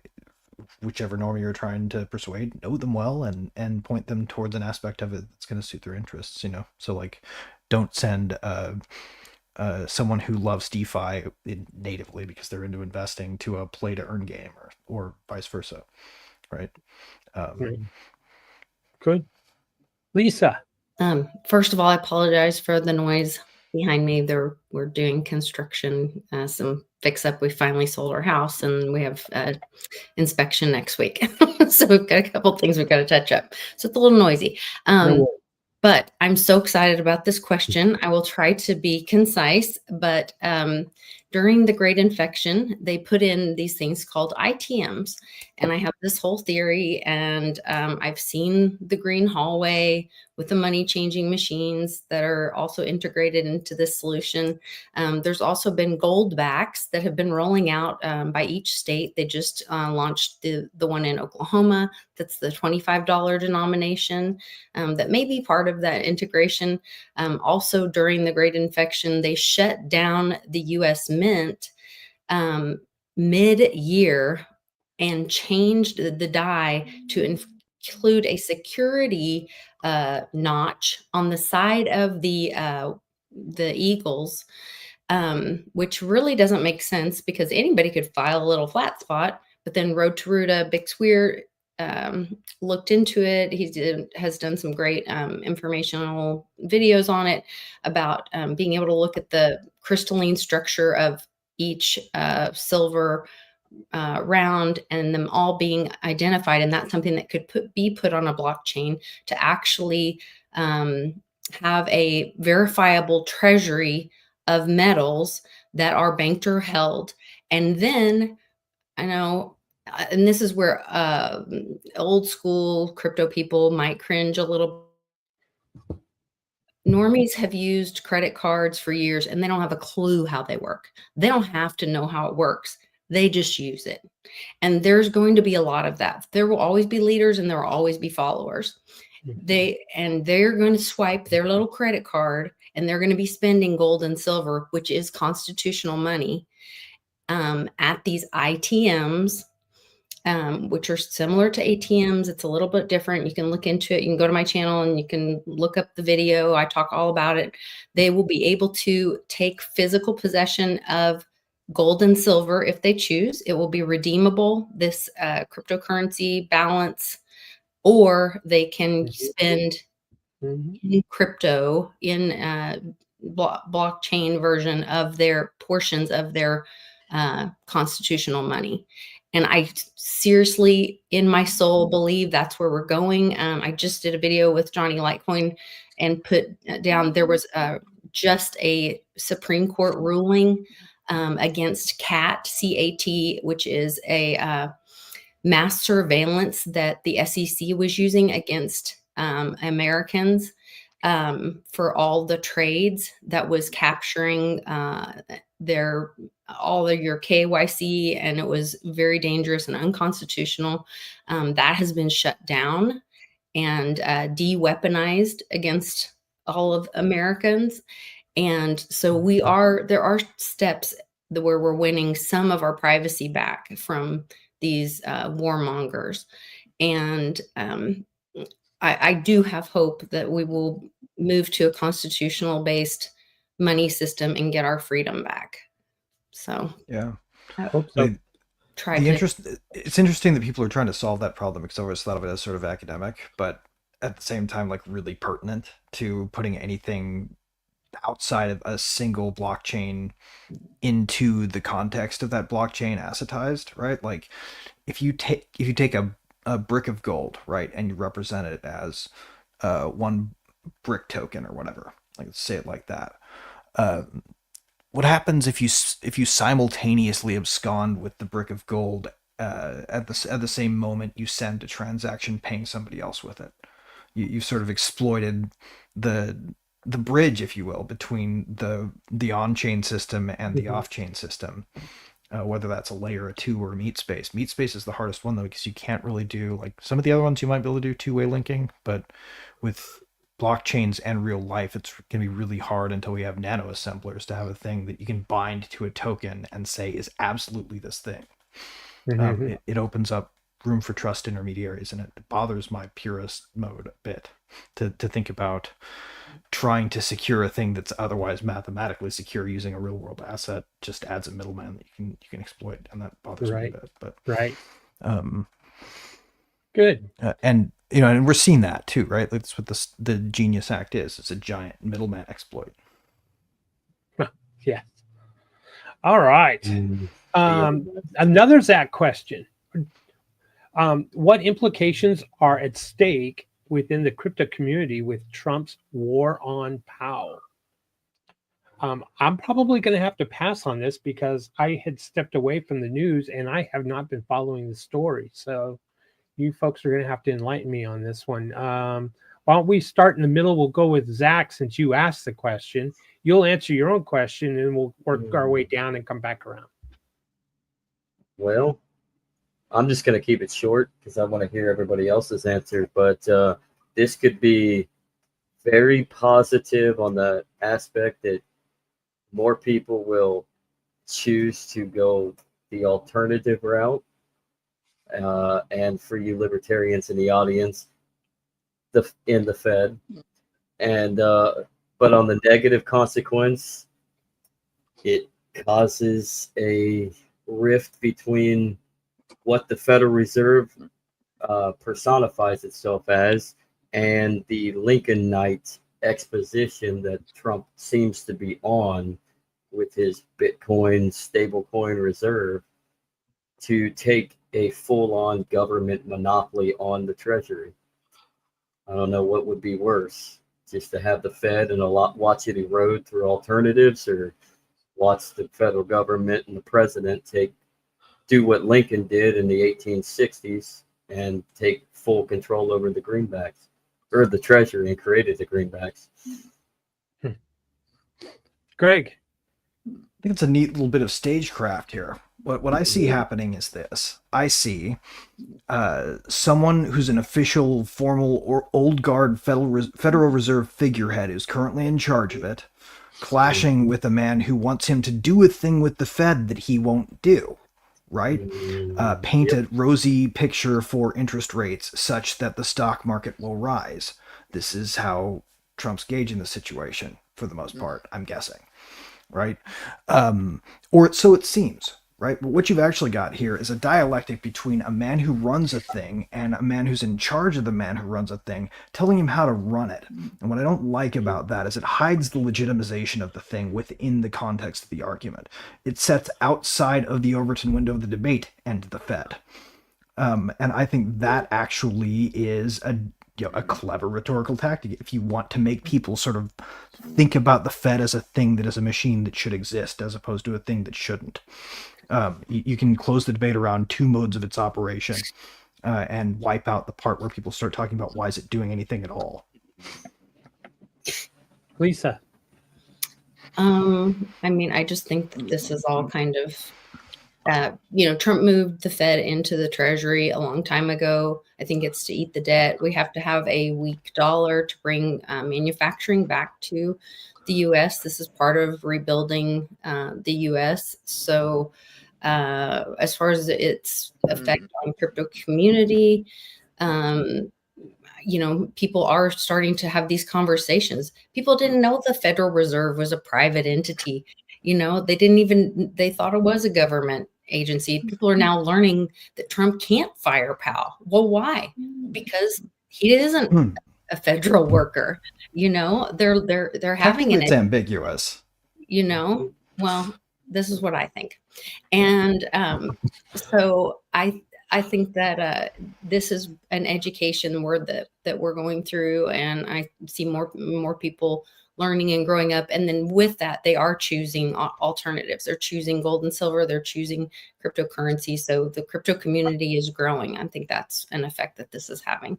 whichever normie you're trying to persuade, know them well and point them towards an aspect of it that's going to suit their interests. So like don't send someone who loves DeFi natively because they're into investing to a play to earn game, or vice versa, right? Good. Lisa. First of all, I apologize for the noise. behind me, we're doing construction, some fix up. We finally sold our house, and we have inspection next week. So we've got a couple things we've got to touch up. So it's a little noisy. But I'm so excited about this question. I will try to be concise, but during the Great Infection, they put in these things called ITMs. And I have this whole theory, and I've seen the green hallway with the money changing machines that are also integrated into this solution. There's also been gold backs that have been rolling out by each state. They just launched the one in Oklahoma. That's the $25 denomination that may be part of that integration. Also, during the Great Infection, they shut down the U.S. Mint mid-year and changed the die to include a security notch on the side of the eagles, which really doesn't make sense because anybody could file a little flat spot. But then Road-to-Ruta, Big Squeer looked into it. He has done some great informational videos on it about being able to look at the crystalline structure of each silver round and them all being identified. And that's something that could be put on a blockchain to actually have a verifiable treasury of metals that are banked or held. And then I know, and this is where old school crypto people might cringe a little. Normies have used credit cards for years and they don't have a clue how they work. They don't have to know how it works. They just use it. And there's going to be a lot of that. There will always be leaders and there will always be followers. They're going to swipe their little credit card and they're going to be spending gold and silver, which is constitutional money, at these ITMs, which are similar to ATMs. It's a little bit different. You can look into it. You can go to my channel and you can look up the video. I talk all about it. They will be able to take physical possession of gold and silver if they choose. It will be redeemable, this cryptocurrency balance, or they can spend in crypto in blockchain version of their portions of their constitutional money. And I seriously, in my soul, believe that's where we're going. I just did a video with Johnny Litecoin and put down, there was just a Supreme Court ruling against CAT, C-A-T, which is a mass surveillance that the SEC was using against Americans for all the trades that was capturing all of your KYC, and it was very dangerous and unconstitutional. That has been shut down and de-weaponized against all of Americans. And so there are steps where we're winning some of our privacy back from these warmongers. And I do have hope that we will move to a constitutional based money system and get our freedom back. So yeah, I hope so. It's interesting that people are trying to solve that problem, because I always thought of it as sort of academic, but at the same time, like, really pertinent to putting anything outside of a single blockchain into the context of that blockchain assetized, right? Like, if you take a brick of gold, right, and you represent it as one brick token or whatever, like, let's say it like that. What happens if you simultaneously abscond with the brick of gold at the same moment you send a transaction paying somebody else with it? You've sort of exploited the bridge, if you will, between the on-chain system and the off-chain system. Whether that's a layer 2 or a meat space. Meat space is the hardest one, though, because you can't really do, like, some of the other ones you might be able to do two-way linking, but with blockchains and real life, it's going to be really hard until we have nano assemblers to have a thing that you can bind to a token and say is absolutely this thing. It opens up room for trust intermediaries, and it bothers my purist mode a bit to think about trying to secure a thing that's otherwise mathematically secure using a real world asset. Just adds a middleman that you can exploit, and that bothers me a bit. But good. And and we're seeing that too, right? That's what the Genius Act is. It's a giant middleman exploit. Yeah. All right. Mm. Another Zach question. What implications are at stake within the crypto community with Trump's war on Powell? I'm probably going to have to pass on this because I had stepped away from the news and I have not been following the story. So you folks are going to have to enlighten me on this one. Why don't we start in the middle? We'll go with Zach since you asked the question. You'll answer your own question and we'll work our way down and come back around. Well, I'm just going to keep it short because I want to hear everybody else's answer. But this could be very positive on the aspect that more people will choose to go the alternative route. And for you libertarians in the audience, in the Fed. And but on the negative consequence, it causes a rift between what the Federal Reserve personifies itself as and the Lincolnite exposition that Trump seems to be on with his Bitcoin stablecoin reserve to take a full-on government monopoly on the Treasury. I don't know what would be worse, just to have the Fed and watch it erode through alternatives, or watch the federal government and the president do what Lincoln did in the 1860s and take full control over the greenbacks or the Treasury and created the greenbacks. Greg. I think it's a neat little bit of stagecraft here. What I see happening is this. I see someone who's an official, formal, or old guard Federal Reserve figurehead who's currently in charge of it, clashing with a man who wants him to do a thing with the Fed that he won't do, right? Paint a rosy picture for interest rates such that the stock market will rise. This is how Trump's gauging the situation, for the most part, I'm guessing. Right? Or so it seems, right? But what you've actually got here is a dialectic between a man who runs a thing and a man who's in charge of the man who runs a thing, telling him how to run it. And what I don't like about that is it hides the legitimization of the thing within the context of the argument. It sets outside of the Overton window of the debate and the Fed. And I think that actually is a clever rhetorical tactic if you want to make people sort of think about the Fed as a thing that is a machine that should exist as opposed to a thing that shouldn't. You can close the debate around two modes of its operation and wipe out the part where people start talking about why is it doing anything at all. Lisa. I mean, I just think that this is all kind of Trump moved the Fed into the Treasury a long time ago. I think it's to eat the debt. We have to have a weak dollar to bring manufacturing back to the U.S. This is part of rebuilding the U.S. So as far as its effect on crypto community, people are starting to have these conversations. People didn't know the Federal Reserve was a private entity. They thought it was a government agency. People are now learning that Trump can't fire Powell. Well, why? Because he isn't a federal worker. They're having it's ambiguous. Well, this is what I think. And so I think that this is an education word that we're going through, and I see more people learning and growing up. And then with that, they are choosing alternatives. They're choosing gold and silver. They're choosing cryptocurrency. So the crypto community is growing. I think that's an effect that this is having.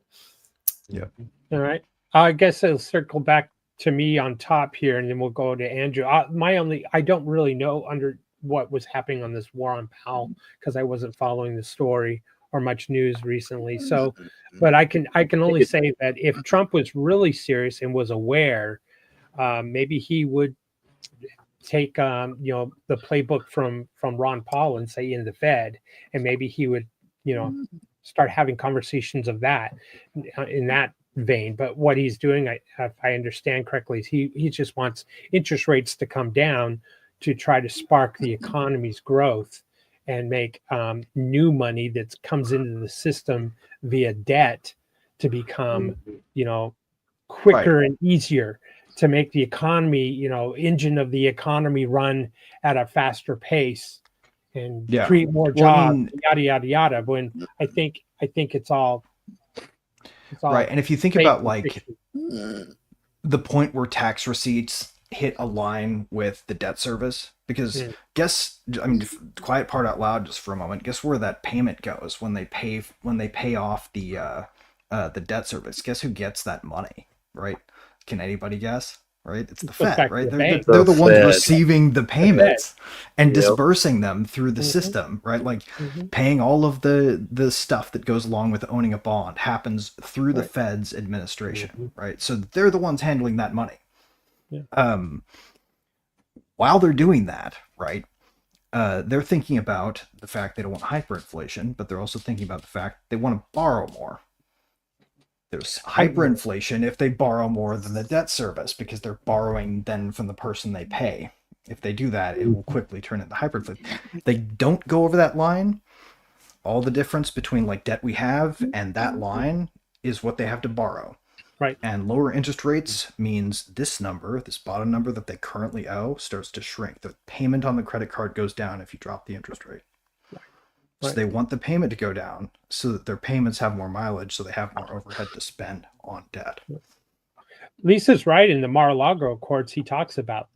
Yeah. All right. I guess I'll circle back to me on top here, and then we'll go to Andrew. I don't really know under what was happening on this war on Powell because I wasn't following the story or much news recently. So, but I can only say that if Trump was really serious and was aware, maybe he would take the playbook from Ron Paul and say in the Fed, and maybe he would start having conversations of that in that vein. But what he's doing, if I understand correctly, is he just wants interest rates to come down to try to spark the economy's growth and make new money that comes into the system via debt to become quicker and easier to make the economy, engine of the economy run at a faster pace and Yeah. create more Well, I jobs, mean- yada yada yada. When I think it's all right. And if you think fake about and like fiction. the point where tax receipts hit a line with the debt service, because quiet part out loud just for a moment, guess where that payment goes when they pay off the debt service? Guess who gets that money, right? Can anybody guess? Right, it's the goes Fed, back to right? the They're bank. the ones Fed. receiving the payments and Yep. dispersing them through the Mhm. system, right? Like Mhm. paying all of the stuff that goes along with owning a bond happens through the Right. Fed's administration, Mhm. right? So they're the ones handling that money. Yeah. While they're doing that, right, they're thinking about the fact they don't want hyperinflation, but they're also thinking about the fact they want to borrow more. There's hyperinflation if they borrow more than the debt service, because they're borrowing then from the person they pay. If they do that, it will quickly turn into hyperinflation. They don't go over that line. All the difference between like debt we have and that line is what they have to borrow. Right. And lower interest rates means this number, this bottom number that they currently owe, starts to shrink. The payment on the credit card goes down if you drop the interest rate. So they want the payment to go down so that their payments have more mileage, so they have more overhead to spend on debt. Lisa's right. In the Mar-a-Lago Accords, he talks about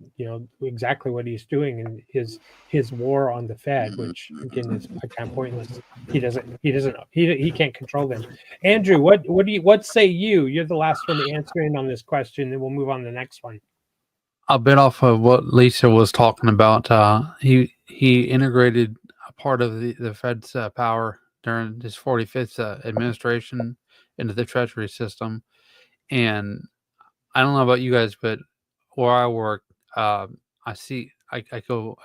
exactly what he's doing in his war on the Fed, which again is kind of pointless. He can't control them. Andrew, what say you? You're the last one to answer in on this question, then we'll move on to the next one. I'll bit off of what Lisa was talking about. He integrated a part of the Fed's power during his 45th administration into the Treasury system, and I don't know about you guys, but where I work, I go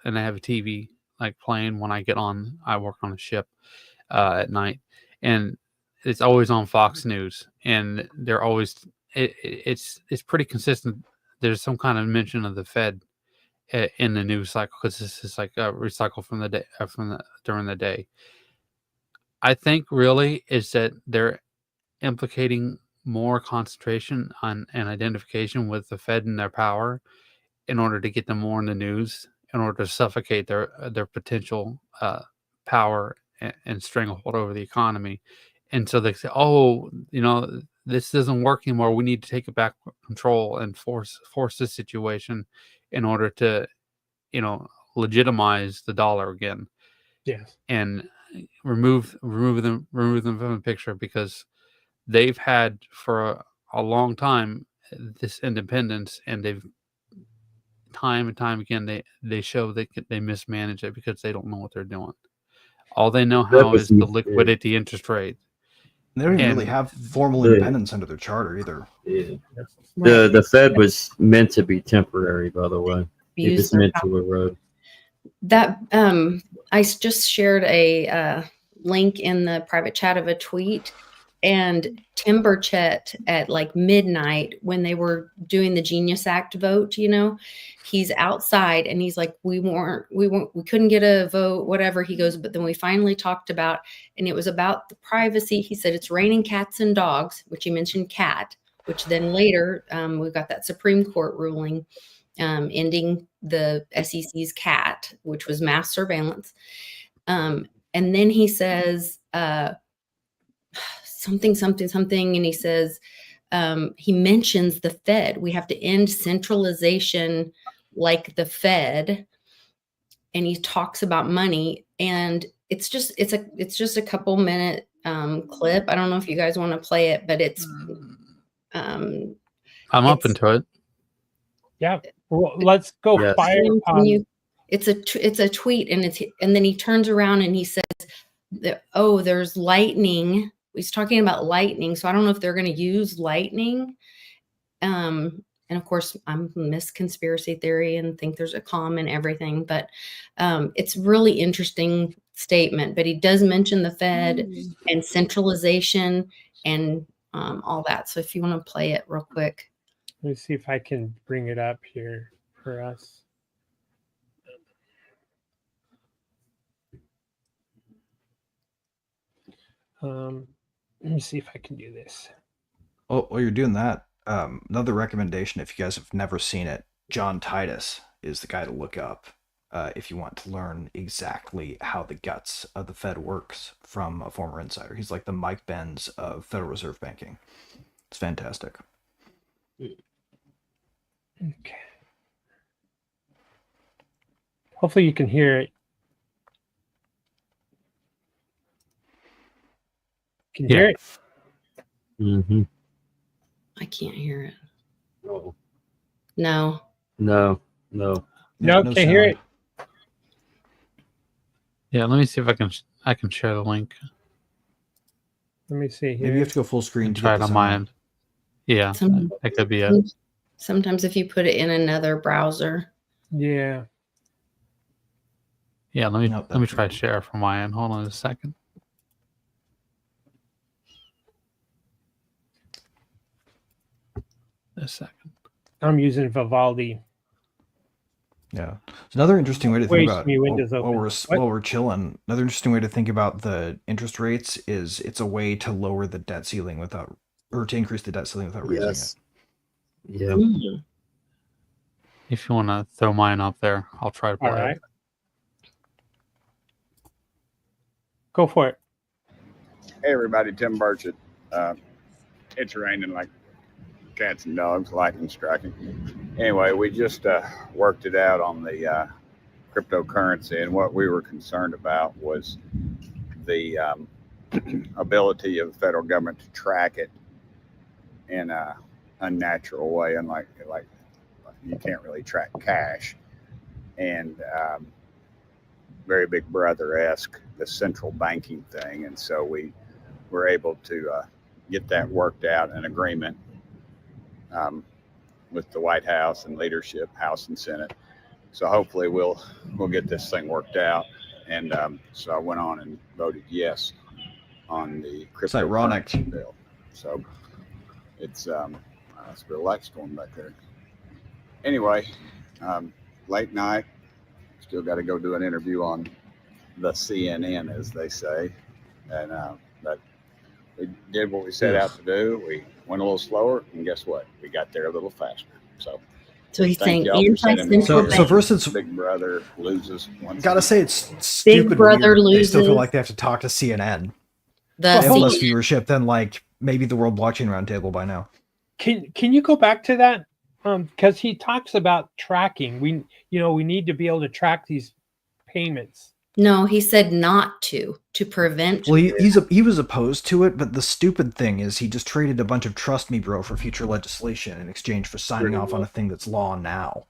and I have a TV like playing when I get on. I work on a ship at night, and it's always on Fox News, and they're always it's pretty consistent. There's some kind of mention of the Fed in the news cycle, because this is like recycled from the day during the day. I think really is that they're implicating more concentration on and identification with the Fed and their power in order to get them more in the news, in order to suffocate their potential power and stranglehold over the economy. And so they say, oh, this doesn't work anymore. We need to take it back control and force this situation in order to, legitimize the dollar again. Yes. And remove them from the picture, because they've had for a long time this independence, and they've time and time again they show they mismanage it because they don't know what they're doing. All they know how is the liquidity interest rate. They don't even really have formal independence under their charter either. Yeah. The Fed was meant to be temporary, by the way. It was meant to erode. That I just shared a link in the private chat of a tweet, and Timberchet at like midnight when they were doing the Genius Act vote, he's outside and he's like, we couldn't get a vote, whatever. He goes, but then we finally talked about, and it was about the privacy. He said it's raining cats and dogs, which he mentioned cat, which then later we got that Supreme Court ruling ending the SEC's cat, which was mass surveillance. And then he says something, and he says, he mentions the Fed. We have to end centralization like the Fed. And he talks about money, and it's just a couple minute clip. I don't know if you guys want to play it, but it's I'm up into it. Yeah. Well, let's go fire. It's a tweet, and then he turns around and he says, there's lightning. He's talking about lightning. So I don't know if they're going to use lightning. And of course, I'm Miss Conspiracy Theory and think there's a calm and everything, but it's really interesting statement. But he does mention the Fed and centralization and all that. So if you want to play it real quick. Let me see if I can bring it up here for us. Let me see if I can do this. Oh, while you're doing that, Another recommendation, if you guys have never seen it, John Titus is the guy to look up if you want to learn exactly how the guts of the Fed works from a former insider. He's like the Mike Benz of Federal Reserve banking. It's fantastic. Okay. Hopefully you can hear it. Can you hear it? Mm-hmm. I can't hear it. No. No. No. No. No, can't hear sound. it. Yeah, let me see if I can share the link. Let me see here. Maybe you have to go full screen And to try get it the on my sound. end. Yeah, Some- that could be it. Sometimes if you put it in another browser. Yeah. Yeah, let me Nope, let me that's try not- share from my end. Hold on a second. A second. I'm using Vivaldi. Yeah. It's another interesting way to think Wait, about me Windows while open. while we're chilling. Another interesting way to think about the interest rates is it's a way to lower the debt ceiling without, or to increase the debt ceiling without raising Yes. Yeah. Mm. If you want to throw mine up there, I'll try to play All right. it. Go for it. Hey everybody, Tim Burchett. It's raining like cats and dogs, lightning striking. Anyway, we just worked it out on the cryptocurrency, and what we were concerned about was the ability of the federal government to track it in a unnatural way, unlike like you can't really track cash, and very Big Brother-esque, the central banking thing, and so we were able to get that worked out, an agreement with the White House and leadership, House and Senate. So hopefully we'll get this thing worked out. And so I went on and voted yes on the It's ironic. cryptocurrency bill. So it's a bit of lights going back there. Anyway, late night, still got to go do an interview on the CNN, as they say, and but we did what we set out to do. We went a little slower, and guess what? We got there a little faster. So So he's thank saying y'all for sending me anti-central So through. bank. first it's Big Brother loses once gotta again. say it's stupid Brother weird. They still feel loses. like they have to talk to CNN. The They have hold less on. viewership than like maybe the World Blockchain Roundtable by now. Can you go back to that? Because he talks about tracking. We need to be able to track these payments. No, he said not to prevent. Well, he was opposed to it, but the stupid thing is he just traded a bunch of trust me, bro, for future legislation in exchange for signing off on a thing that's law now.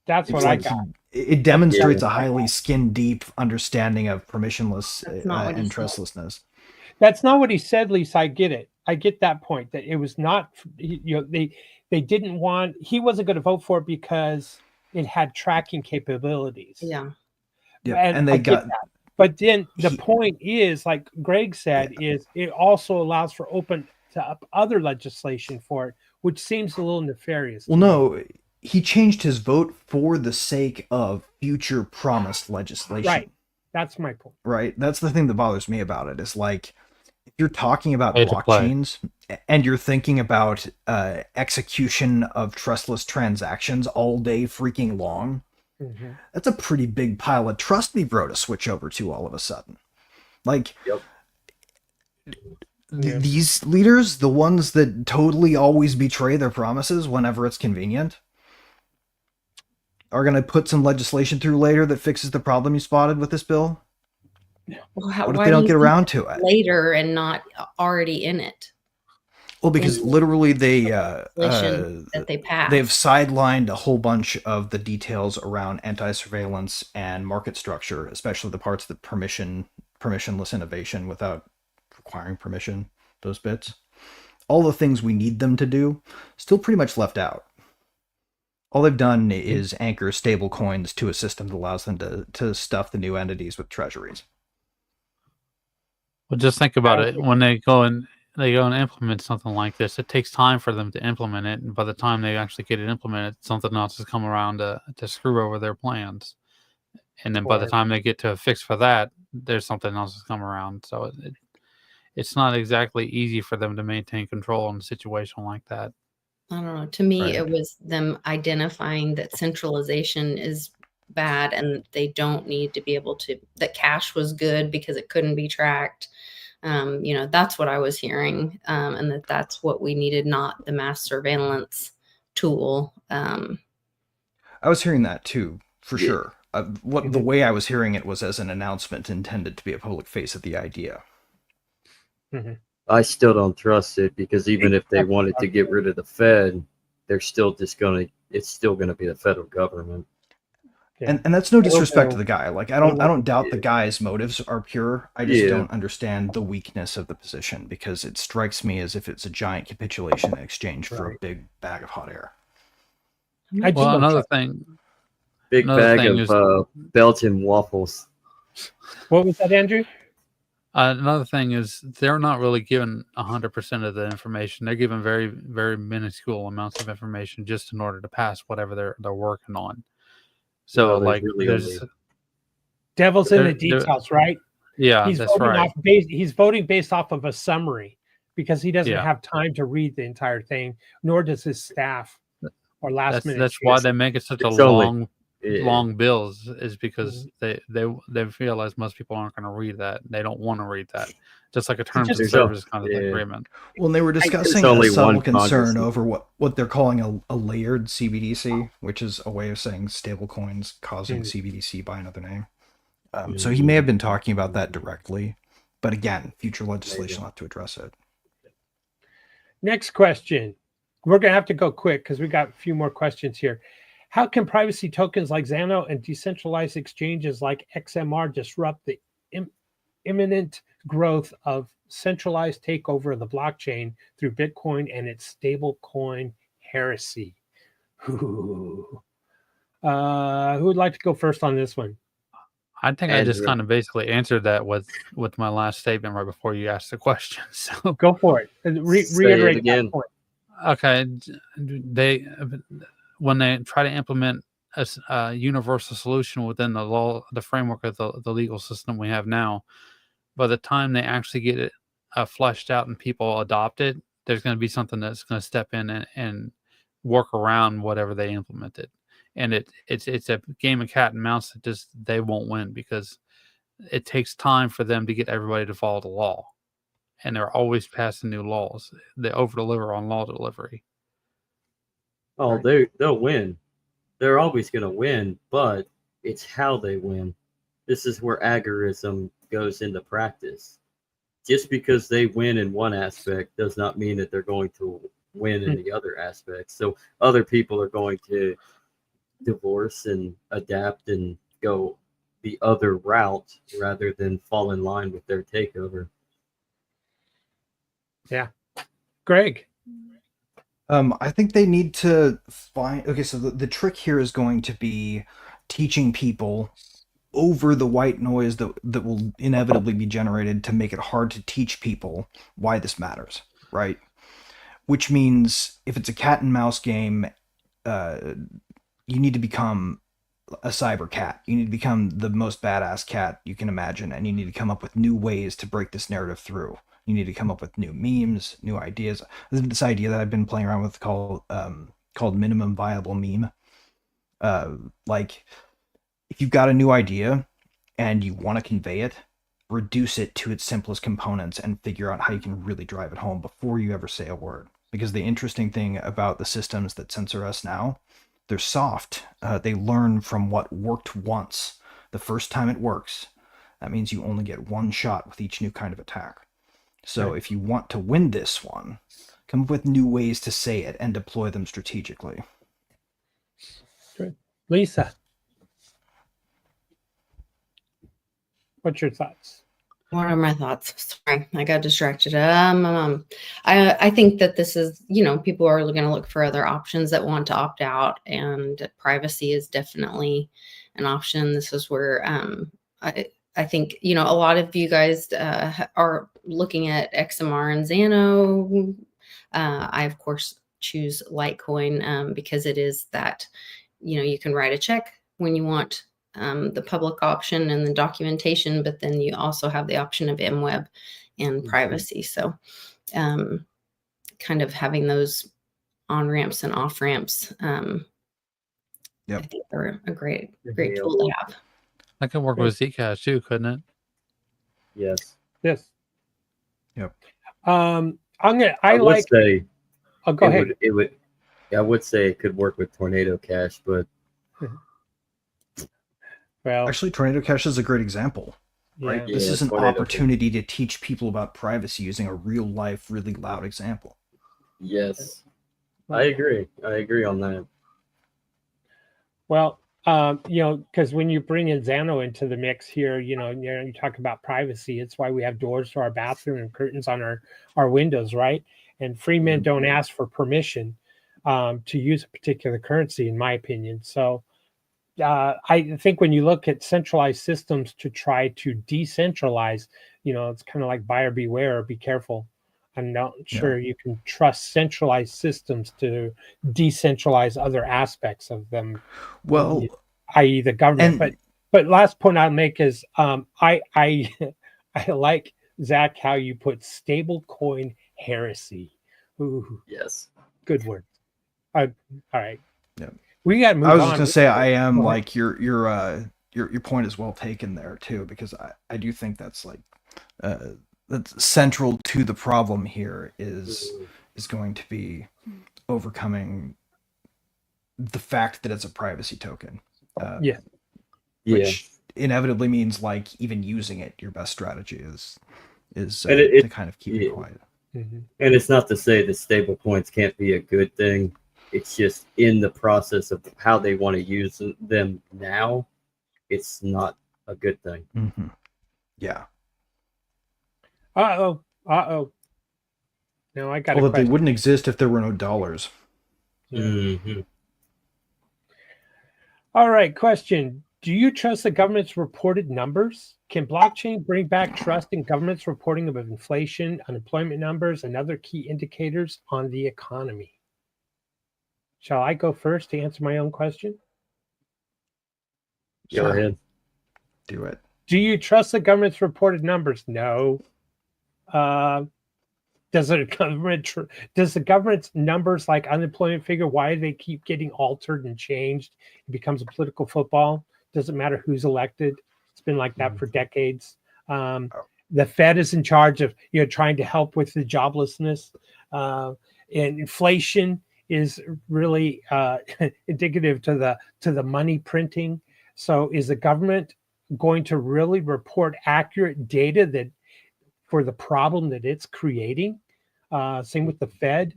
That's It's what I like got. it demonstrates a highly skin deep understanding of permissionless That's not what he and said. trustlessness. That's not what he said, Lisa. I get it. I get that point. That it was not. They didn't want. He wasn't going to vote for it because it had tracking capabilities. Yeah. Yeah, And and I they get got that. But then the He- point is, like Greg said, is it also allows for open to up other legislation for it, which seems a little nefarious. well, to me. no, he changed his vote for the sake of future promised legislation. Right. That's my point. Right. That's the thing that bothers me about it. Is like if you're talking about Pay to play. blockchains and you're thinking about execution of trustless transactions all day freaking long, Mhm. that's a pretty big pile of trust me, bro, to switch over to all of a sudden. Like, Yep. Yeah. these leaders, the ones that totally always betray their promises whenever it's convenient, are going to put some legislation through later that fixes the problem you spotted with this bill. Well, What if why they do don't you get think around to it? later and not already in it? Well, because in literally legislation that they passed. they've sidelined a whole bunch of the details around anti-surveillance and market structure, especially the parts that permissionless innovation without requiring permission, those bits. All the things we need them to do, still pretty much left out. All they've done is anchor stable coins to a system that allows them to stuff the new entities with treasuries. Well, just think about it. When they go and implement something like this, it takes time for them to implement it, and by the time they actually get it implemented, something else has come around to screw over their plans. And then by the Or- time they get to a fix for that, there's something else that's come around. So it's not exactly easy for them to maintain control in a situation like that. I don't know. To me, Right. it was them identifying that centralization is bad and they don't need to be able to, that cash was good because it couldn't be tracked. That's what I was hearing. And that's what we needed, not the mass surveillance tool. I was hearing that too, for Yeah. sure. The way I was hearing it was as an announcement intended to be a public face of the idea. I still don't trust it because even if they wanted to get rid of the Fed, they're still just it's still gonna be the federal government. Yeah. And that's no disrespect to the guy. Like I don't doubt the guy's motives are pure. I just Yeah. don't understand the weakness of the position because it strikes me as if it's a giant capitulation in exchange for a big bag of hot air. Well, another thing Big Another bag thing of is- Belgian waffles. What was that, Andrew? Another thing is they're not really given 100% of the information. They're given very, very minuscule amounts of information just in order to pass whatever they're working on. So, Well, like, really there's Devil's in the They're- details, right? yeah, He's that's voting right. he's voting based off of a summary because he doesn't Yeah. have time to read the entire thing, nor does his staff or last minute. That's why they make it such a It's only- long bills is because they realize most people aren't going to read that. They don't want to read that. Just like a terms of just- service kind of Yeah. agreement. Well, and they were discussing only a subtle one concern congressman. over what they're calling a layered CBDC, which is a way of saying stablecoins causing CBDC by another name. So he may have been talking about that directly, but again, future legislation will have to address it. Next question. We're going to have to go quick because we got a few more questions here. How can privacy tokens like Xano and decentralized exchanges like XMR disrupt the imminent growth of centralized takeover of the blockchain through Bitcoin and its stablecoin heresy? Who would like to go first on this one? I think I just Andrew. kind of basically answered that with my last statement right before you asked the question. So Go for it. And Say it reiterate again. that point. okay, when they try to implement a universal solution within the framework of the legal system we have now, by the time they actually get it fleshed out and people adopt it, there's going to be something that's going to step in and work around whatever they implemented. And it's a game of cat and mouse that just they won't win because it takes time for them to get everybody to follow the law. And they're always passing new laws. They over-deliver on law delivery. Oh, they'll win. They're always going to win, but it's how they win. This is where agorism goes into practice. Just because they win in one aspect does not mean that they're going to win in the other aspects. So other people are going to divorce and adapt and go the other route rather than fall in line with their takeover. Yeah. Greg. I think they need to find. Okay, so the trick here is going to be teaching people over the white noise that will inevitably be generated to make it hard to teach people why this matters, right? Which means if it's a cat and mouse game, you need to become a cyber cat. You need to become the most badass cat you can imagine, and you need to come up with new ways to break this narrative through. You need to come up with new memes, new ideas. There's this idea that I've been playing around with called minimum viable meme. Like, if you've got a new idea and you want to convey it, reduce it to its simplest components and figure out how you can really drive it home before you ever say a word. Because the interesting thing about the systems that censor us now, they're soft. They learn from what worked once. The first time it works, that means you only get one shot with each new kind of attack. So if you want to win this one, come up with new ways to say it and deploy them strategically. Good. Lisa. What's your thoughts? What are my thoughts? Sorry, I got distracted. I think that this is, people are going to look for other options that want to opt out, and privacy is definitely an option. This is where I think, a lot of you guys are looking at XMR and Xano. I, of course, choose Litecoin because it is that, you can write a check when you want the public option and the documentation, but then you also have the option of MWeb and privacy. So kind of having those on ramps and off ramps. Yep. I think they're a great tool to have. That could work with Zcash too, couldn't it? Yes. Yes. Yep. I would say Oh, go ahead. I would say it could work with Tornado Cash, but Well, Actually, Tornado Cash is a great example. Right? yeah. This Yeah, is an Tornado opportunity to teach people about privacy using a real life, really loud example. yes, I agree. I agree on that. Well, because when you bring in Xano into the mix here, you talk about privacy. It's why we have doors to our bathroom and curtains on our windows, right? And free men don't ask for permission to use a particular currency, in my opinion. So I think when you look at centralized systems to try to decentralize, it's kind of like buyer beware or be careful. I'm not sure you can trust centralized systems to decentralize other aspects of them. Well, i.e. the government. But last point I'll make is I like, Zach, how you put stable coin heresy. Ooh, Yes. good word. All right. Yeah. We got to move on. I was just gonna say I am like your point is well taken there too, because I do think that's like that's central to the problem here is going to be overcoming the fact that it's a privacy token. Which inevitably means like even using it, your best strategy is to kind of keep it quiet. Mm-hmm. And it's not to say that stable coins can't be a good thing. It's just in the process of how they want to use them now, it's not a good thing. Mm-hmm. Yeah. Uh-oh. No, I got Well, a that they question. wouldn't exist if there were no dollars. Mm-hmm. All right, question. Do you trust the government's reported numbers? Can blockchain bring back trust in government's reporting of inflation, unemployment numbers, and other key indicators on the economy? Shall I go first to answer my own question? Go ahead. Do it. Do you trust the government's reported numbers? No. Does the government's numbers, like unemployment figure, why do they keep getting altered and changed? It becomes a political football. Doesn't matter who's elected. It's been like that for decades. The Fed is in charge of trying to help with the joblessness, and inflation is really indicative to the money printing. So is the government going to really report accurate data that for the problem that it's creating? Same with the Fed.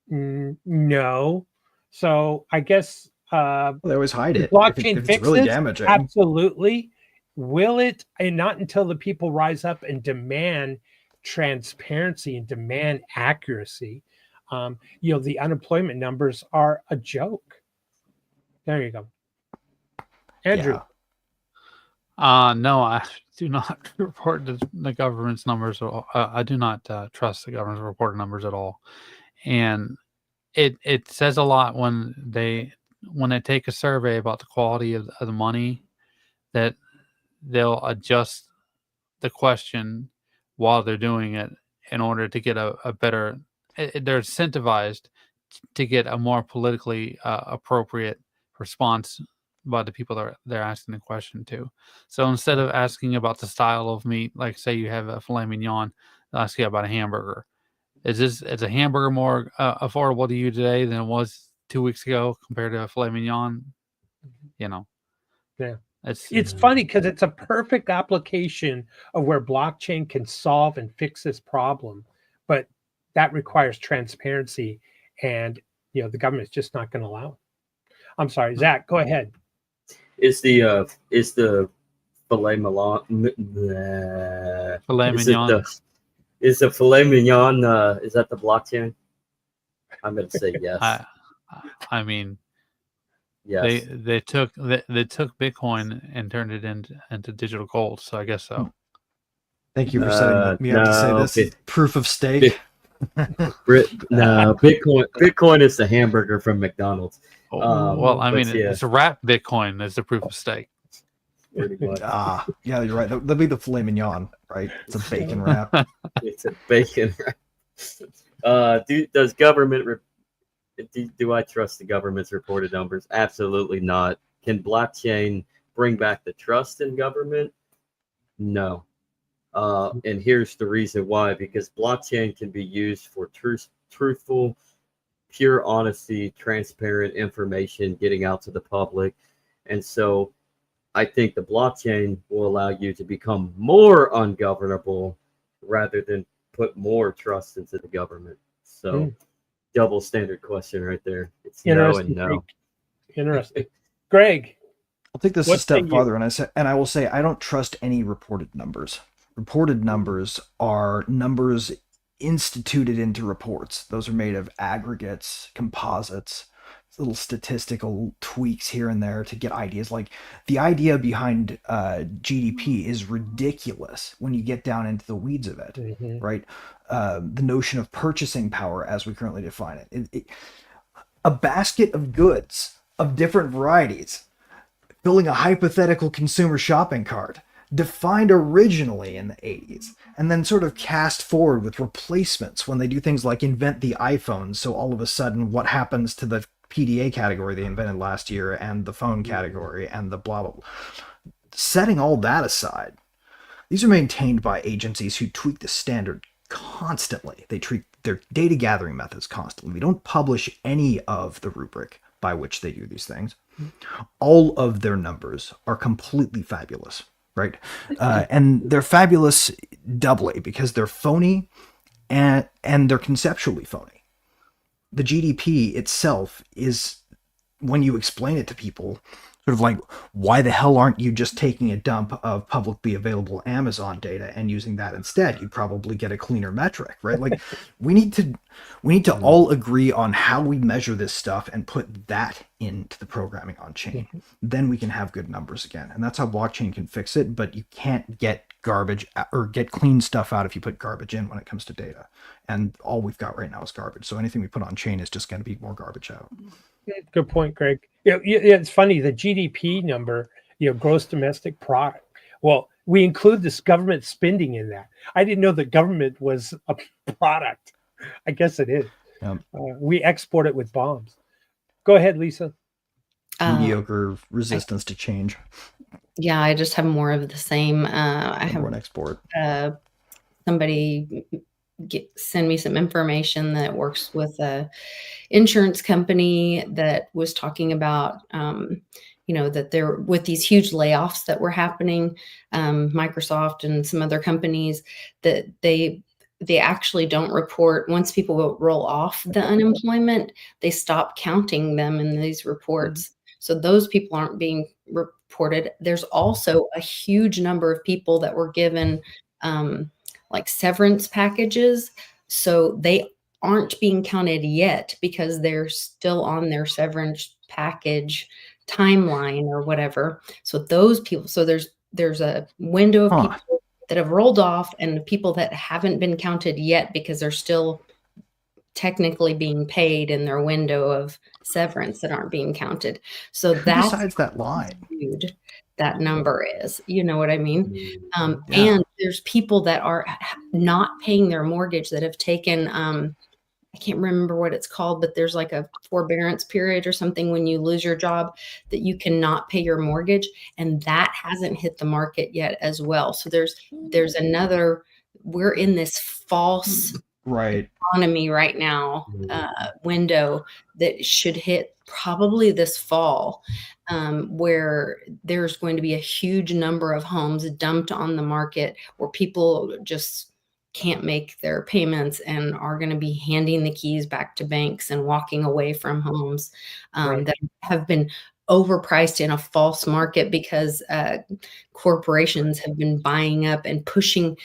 No. So I guess they always hide it. Blockchain if it's really fixes, damaging. absolutely. Will it? And not until the people rise up and demand transparency and demand accuracy. The unemployment numbers are a joke. There you go. Andrew. No, I do not report the government's numbers at all. I do not trust the government's reported numbers at all. And it says a lot when they take a survey about the quality of the money, that they'll adjust the question while they're doing it in order to get a better. They're incentivized to get a more politically appropriate response by the people that they're asking the question to. So instead of asking about the style of meat, like say you have a filet mignon, they'll ask you about a hamburger. Is a hamburger more affordable to you today than it was 2 weeks ago compared to a filet mignon? Yeah. It's funny because it's a perfect application of where blockchain can solve and fix this problem, but that requires transparency, and the government's just not going to allow it. I'm sorry, Zach, go ahead. Is the filet mignon? Filet mignon. Is the filet mignon? Is that the blockchain? I'm going to say yes. I mean, yes. They took Bitcoin and turned it into digital gold. So I guess so. Thank you for setting me up to say this. Proof of stake. No, Bitcoin is the hamburger from McDonald's. Well, I mean, it's a wrapped Bitcoin as the proof of stake. Pretty much. Yeah, you're right. That'll be the filet mignon, right? It's a bacon wrap. It's a bacon wrap. Does government Do I trust the government's reported numbers? Absolutely not. Can blockchain bring back the trust in government? No. And here's the reason why: because blockchain can be used for truthful, pure honesty, transparent information getting out to the public. And so I think the blockchain will allow you to become more ungovernable rather than put more trust into the government. So double standard question right there. It's no and no. Greg. Interesting. Greg. I'll take this What a step say farther, and I will say I don't trust any reported numbers. Reported numbers are numbers instituted into reports. Those are made of aggregates, composites, little statistical tweaks here and there to get ideas. Like the idea behind GDP is ridiculous when you get down into the weeds of it, right? The notion of purchasing power as we currently define it. A basket of goods of different varieties filling a hypothetical consumer shopping cart, defined originally in the 80s, and then sort of cast forward with replacements when they do things like invent the iPhone. So all of a sudden, what happens to the PDA category they invented last year, and the phone category, and the blah, blah, blah. Setting all that aside, these are maintained by agencies who tweak the standard constantly. They tweak their data gathering methods constantly. We don't publish any of the rubric by which they do these things. All of their numbers are completely fabulous, right? And they're fabulous doubly because they're phony and they're conceptually phony. The GDP itself is, when you explain it to people, sort of like, why the hell aren't you just taking a dump of publicly available Amazon data and using that instead? You'd probably get a cleaner metric, right? Like we need to all agree on how we measure this stuff and put that into the programming on chain. Then we can have good numbers again. And that's how blockchain can fix it, but you can't get garbage or get clean stuff out if you put garbage in when it comes to data. And all we've got right now is garbage. So anything we put on chain is just going to be more garbage out. Good point, Greg. Yeah, it's funny, the GDP number, gross domestic product. Well, we include this government spending in that. I didn't know that government was a product. I guess it is. Yep. We export it with bombs. Go ahead, Lisa. Mediocre resistance to change. Yeah, I just have more of the same. I have an export. Somebody send me some information that works with a insurance company that was talking about, that there, with these huge layoffs that were happening, Microsoft and some other companies, that they actually don't report. Once people roll off the unemployment, they stop counting them in these reports. So those people aren't being reported. There's also a huge number of people that were given like severance packages. So they aren't being counted yet because they're still on their severance package timeline or whatever. So those people, so there's a window of people that have rolled off and people that haven't been counted yet because they're still technically being paid in their window of severance that aren't being counted. So who decides that line? Huge that number is, you know what I mean? And there's people that are not paying their mortgage that have taken, I can't remember what it's called, but there's like a forbearance period or something when you lose your job that you cannot pay your mortgage. And that hasn't hit the market yet as well. So there's another, we're in this false economy right now, window that should hit probably this fall, where there's going to be a huge number of homes dumped on the market where people just can't make their payments and are going to be handing the keys back to banks and walking away from homes that have been overpriced in a false market because corporations have been buying up and pushing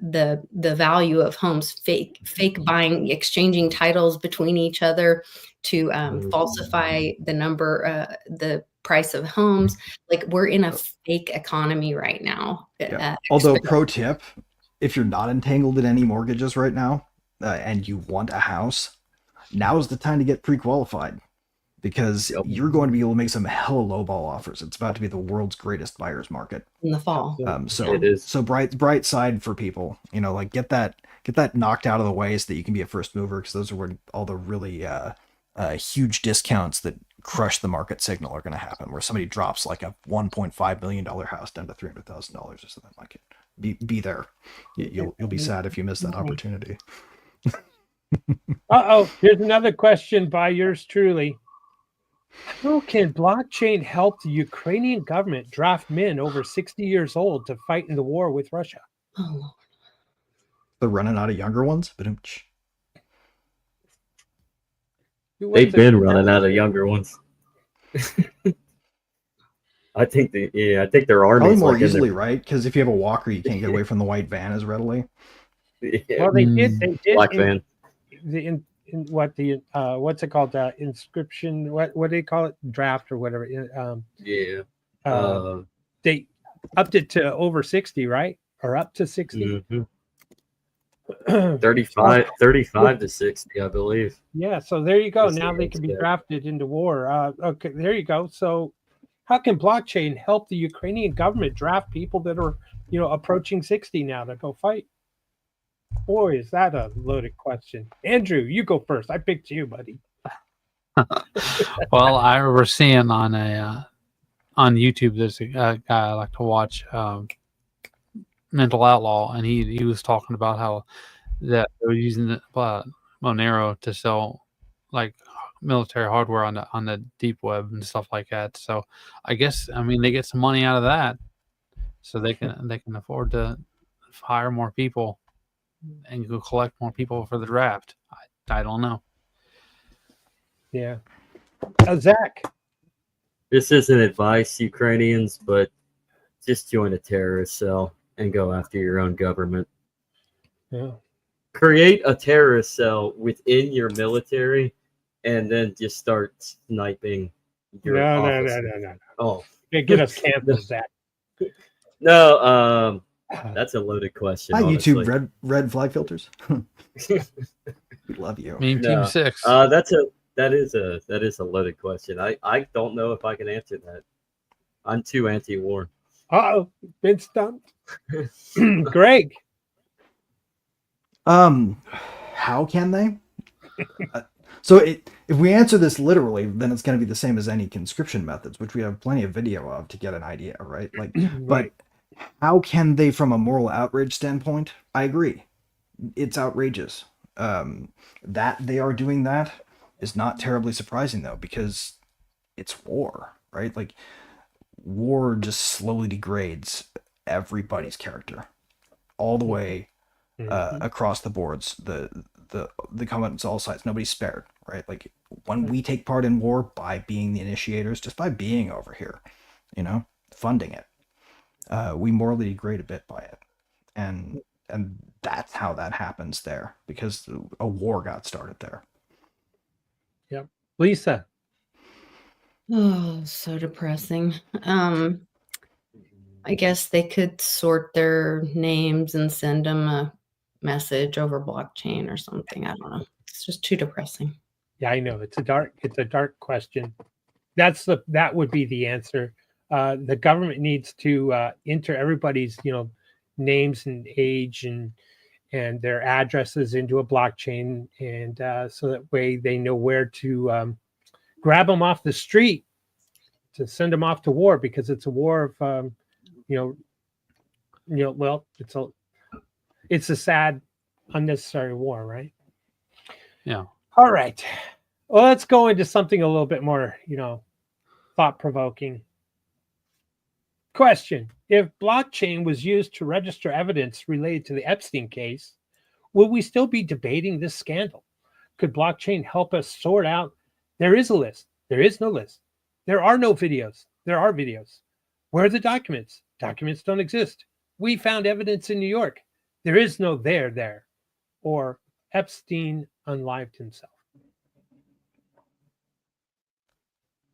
the value of homes, fake buying, exchanging titles between each other to falsify the number, the price of homes. Like we're in a fake economy right now. Although pro tip, if you're not entangled in any mortgages right now and you want a house, now is the time to get pre-qualified because you're going to be able to make some hella lowball offers. It's about to be the world's greatest buyer's market in the fall. So it is. So bright side for people, like get that knocked out of the way so that you can be a first mover, because those are where all the really huge discounts that crush the market signal are going to happen, where somebody drops like a $1.5 million house down to $300,000 or something like it. Be there. You'll be sad if you miss that opportunity. Here's another question by yours truly. How can blockchain help the Ukrainian government draft men over 60 years old to fight in the war with Russia? Oh, They're running out of younger ones, but They've been running out of younger ones. I think their army probably more easily, right? Because if you have a walker, you can't get away from the white van as readily. Well, they did. Black van. What's it called? Inscription. What do they call it? Draft or whatever. They upped it to over 60, right? Or up to 60. Mm-hmm. 35 to 60, I believe. Yeah. So there you go. That's now the they can be step. drafted into war. Okay. There you go. So how can blockchain help the Ukrainian government draft people that are, approaching 60 now to go fight? Boy, is that a loaded question. Andrew, you go first. I picked you, buddy. Well, I remember seeing on YouTube, there's a guy I like to watch, Mental Outlaw, and he was talking about how that they were using the Monero to sell like military hardware on the deep web and stuff like that. So I guess they get some money out of that, so they can afford to hire more people and go collect more people for the draft. I don't know. Yeah. Zach. This isn't advice, Ukrainians, but just join a terrorist cell and go after your own government. Yeah. Create a terrorist cell within your military and then just start sniping your officers. No. Oh. Get us canceled, Zach. No, that's a loaded question. Hi, honestly. YouTube red flag filters. We love you. Team 6. That is a loaded question. I don't know if I can answer that. I'm too anti-war. Been stumped. Greg. How can they? So if we answer this literally, then it's going to be the same as any conscription methods, which we have plenty of video of to get an idea, right? Like, Right. But how can they, from a moral outrage standpoint? I agree. It's outrageous. That they are doing that is not terribly surprising, though, because it's war, right? Like, war just slowly degrades everybody's character all the way across the boards. The combatants, all sides, nobody's spared, right? Like, when we take part in war by being the initiators, just by being over here, funding it, we morally degrade a bit by it, and that's how that happens there, because a war got started there. Yep. Lisa. Oh, so depressing. I guess they could sort their names and send them a message over blockchain or something. I don't know. It's just too depressing. Yeah, I know. It's a dark question. That would be the answer. The government needs to enter everybody's, names and age and their addresses into a blockchain, and so that way they know where to grab them off the street to send them off to war, because it's a war of, well, it's a sad, unnecessary war, right? Yeah. All right. Well, let's go into something a little bit more, thought-provoking. Question: if blockchain was used to register evidence related to the Epstein case, would we still be debating this scandal? Could blockchain help us sort out? There is a list. There is no list. There are no videos. There are videos. Where are the documents? Documents don't exist. We found evidence in New York. There is no there. Or Epstein unlived himself.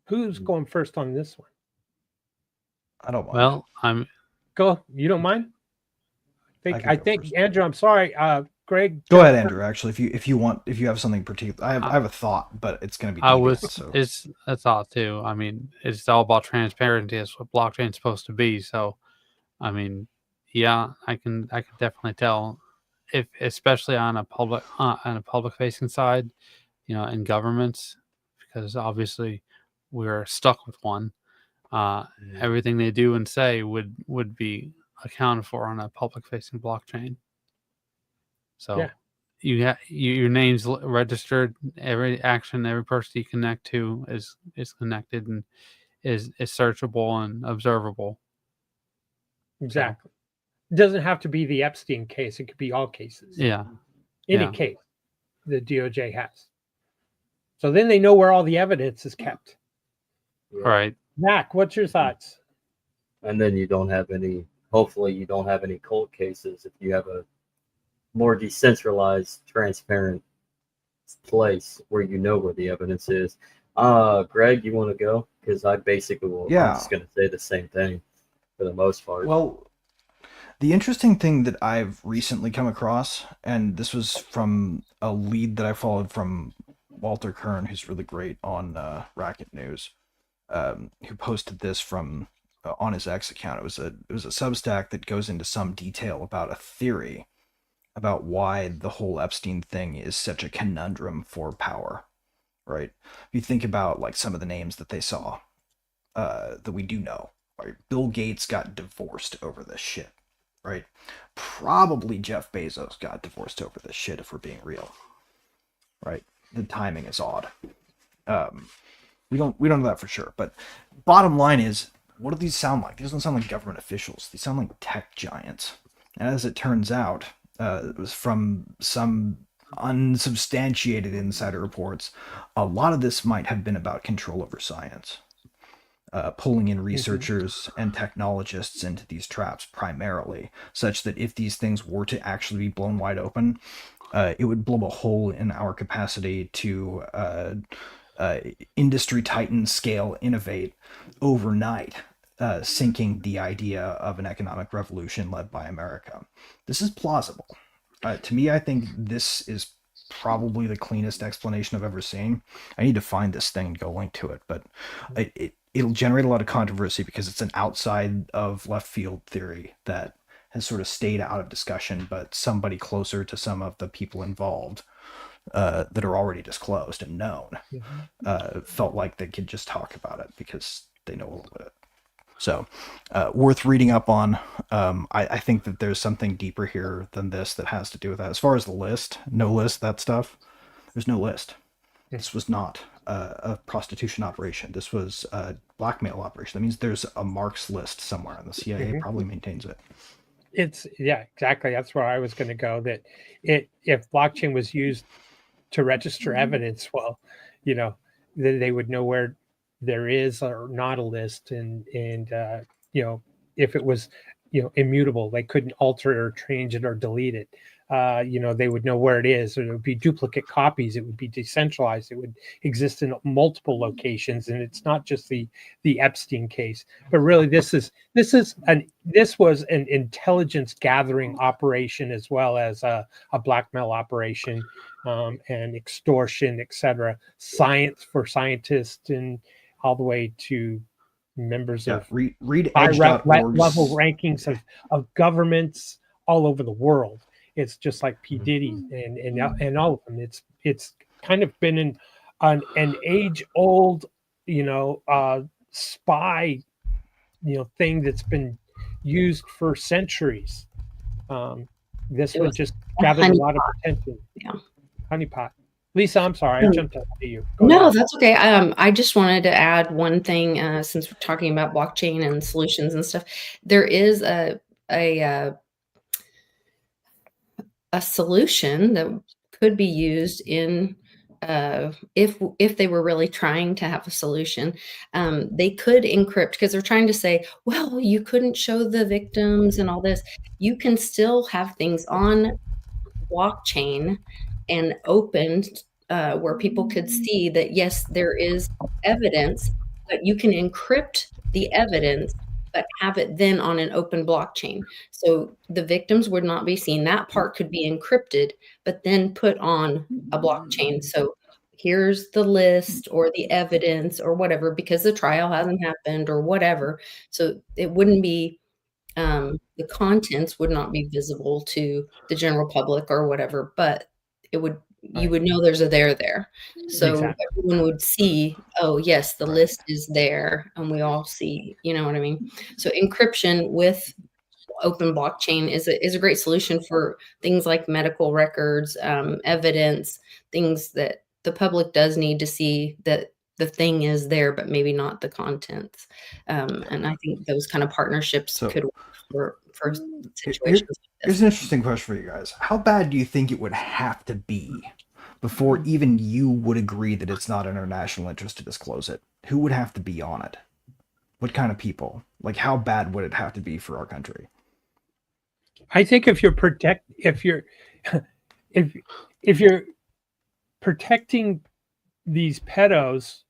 Who's going first on this one? I don't mind. Well, Go. You don't mind? I think first. Andrew. I'm sorry, Greg. Go ahead, Andrew. Actually, if you have something particular, I have a thought, but it's going to be. It's a thought too. It's all about transparency. It's what blockchain's supposed to be. So, yeah, I can definitely tell, if especially on a public facing side, in governments, because obviously we're stuck with one. Everything they do and say would be accounted for on a public facing blockchain. So Yeah. your name's registered. Every action, every person you connect to is connected and is searchable and observable. Exactly. It doesn't have to be the Epstein case. It could be all cases. Yeah. Any Yeah. case the DOJ has. So then they know where all the evidence is kept. Right. Mac, what's your thoughts? And then you don't have any, hopefully you don't have any cold cases if you have a more decentralized, transparent place where you know where the evidence is. Greg, you want to go? Because I basically I'm just going to say the same thing for the most part. Well, the interesting thing that I've recently come across, and this was from a lead that I followed from Walter Kern, who's really great on Racket News, who posted this from on his X account. It was a Substack that goes into some detail about a theory about why the whole Epstein thing is such a conundrum for power, right? If you think about like some of the names that they saw, that we do know, right? Bill Gates got divorced over this shit, right? Probably Jeff Bezos got divorced over this shit, if we're being real, right? The timing is odd. We don't know that for sure, but bottom line is, what do these sound like? These don't sound like government officials. These sound like tech giants. And as it turns out, it was from some unsubstantiated insider reports, a lot of this might have been about control over science. Pulling in researchers and technologists into these traps primarily, such that if these things were to actually be blown wide open, it would blow a hole in our capacity to industry titan scale innovate overnight, sinking the idea of an economic revolution led by America. This is plausible. To me, I think this is probably the cleanest explanation I've ever seen. I need to find this thing and go link to it, but it'll generate a lot of controversy because it's an outside of left field theory that has sort of stayed out of discussion, but somebody closer to some of the people involved that are already disclosed and known felt like they could just talk about it because they know a little bit. So worth reading up on. I think that there's something deeper here than this that has to do with that. As far as the list, no list, that stuff, there's no list. This was not a prostitution operation. This was a blackmail operation. That means there's a Marx list somewhere, and the CIA probably maintains it. Yeah, exactly. That's where I was going to go. That if blockchain was used to register evidence, well, then they would know where there is or not a list, and if it was immutable, they couldn't alter it or change it or delete it. They would know where it is. There would be duplicate copies. It would be decentralized. It would exist in multiple locations, and it's not just the Epstein case. But really, this was an intelligence gathering operation as well as a blackmail operation, and extortion, etc. Science for scientists, and all the way to members of read high edge.org's level rankings of governments all over the world. It's just like P. Diddy and all of them. It's kind of been an age old spy thing that's been used for centuries. This would just gather a lot of attention. Yeah. Honeypot. Lisa, I'm sorry, I jumped up to you. Go No, ahead. that's okay. I just wanted to add one thing, since we're talking about blockchain and solutions and stuff. There is a solution that could be used in if they were really trying to have a solution. They could encrypt, because they're trying to say, well, you couldn't show the victims and all this. You can still have things on blockchain and opened where people could see that, yes, there is evidence, but you can encrypt the evidence, but have it then on an open blockchain. So the victims would not be seen. That part could be encrypted, but then put on a blockchain. So here's the list or the evidence or whatever, because the trial hasn't happened or whatever. So it wouldn't be, the contents would not be visible to the general public or whatever, but it would, you would know there's a there. So Exactly. everyone would see, oh yes, the Right. list is there, and we all see, you know what I mean? So encryption with open blockchain is a great solution for things like medical records, evidence, things that the public does need to see that the thing is there, but maybe not the contents. And I think those kind of partnerships So- could work for Here- situations like Here's this. an interesting question for you guys. How bad do you think it would have to be before even you would agree that it's not in our national interest to disclose it? Who would have to be on it? What kind of people? Like, how bad would it have to be for our country? I think if you're if you're protecting these pedos,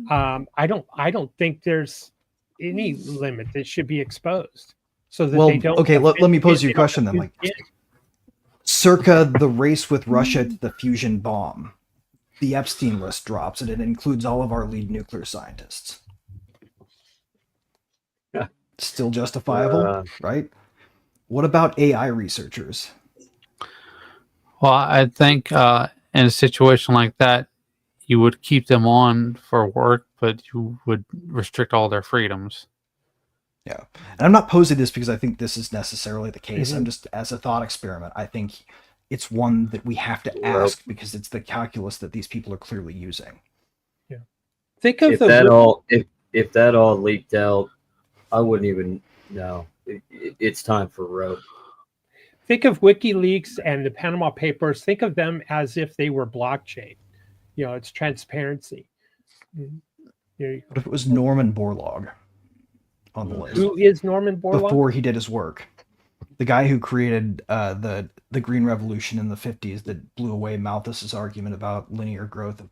I don't think there's any limit that should be exposed, so that Well, they don't. okay, let me pose you a they don't question then. offend Like, kids. circa the race with Russia to the fusion bomb, the Epstein list drops, and it includes all of our lead nuclear scientists. Yeah. Still justifiable, right? What about AI researchers? Well, I think in a situation like that, you would keep them on for work, but you would restrict all their freedoms. Yeah. And I'm not posing this because I think this is necessarily the case. Mhm. I'm just, as a thought experiment, I think it's one that we have to Well- ask because it's the calculus that these people are clearly using. Think of If the that all if that all leaked out, I wouldn't even know. It's time for rope. think of WikiLeaks and the Panama Papers. Think of them as if they were blockchain. You know, it's transparency. Mhm. There you What if it was Norman Borlaug on the go. list Who is Norman Borlaug? before he did his work? The guy who created the Green Revolution in the 50s that blew away Malthus's argument about linear growth of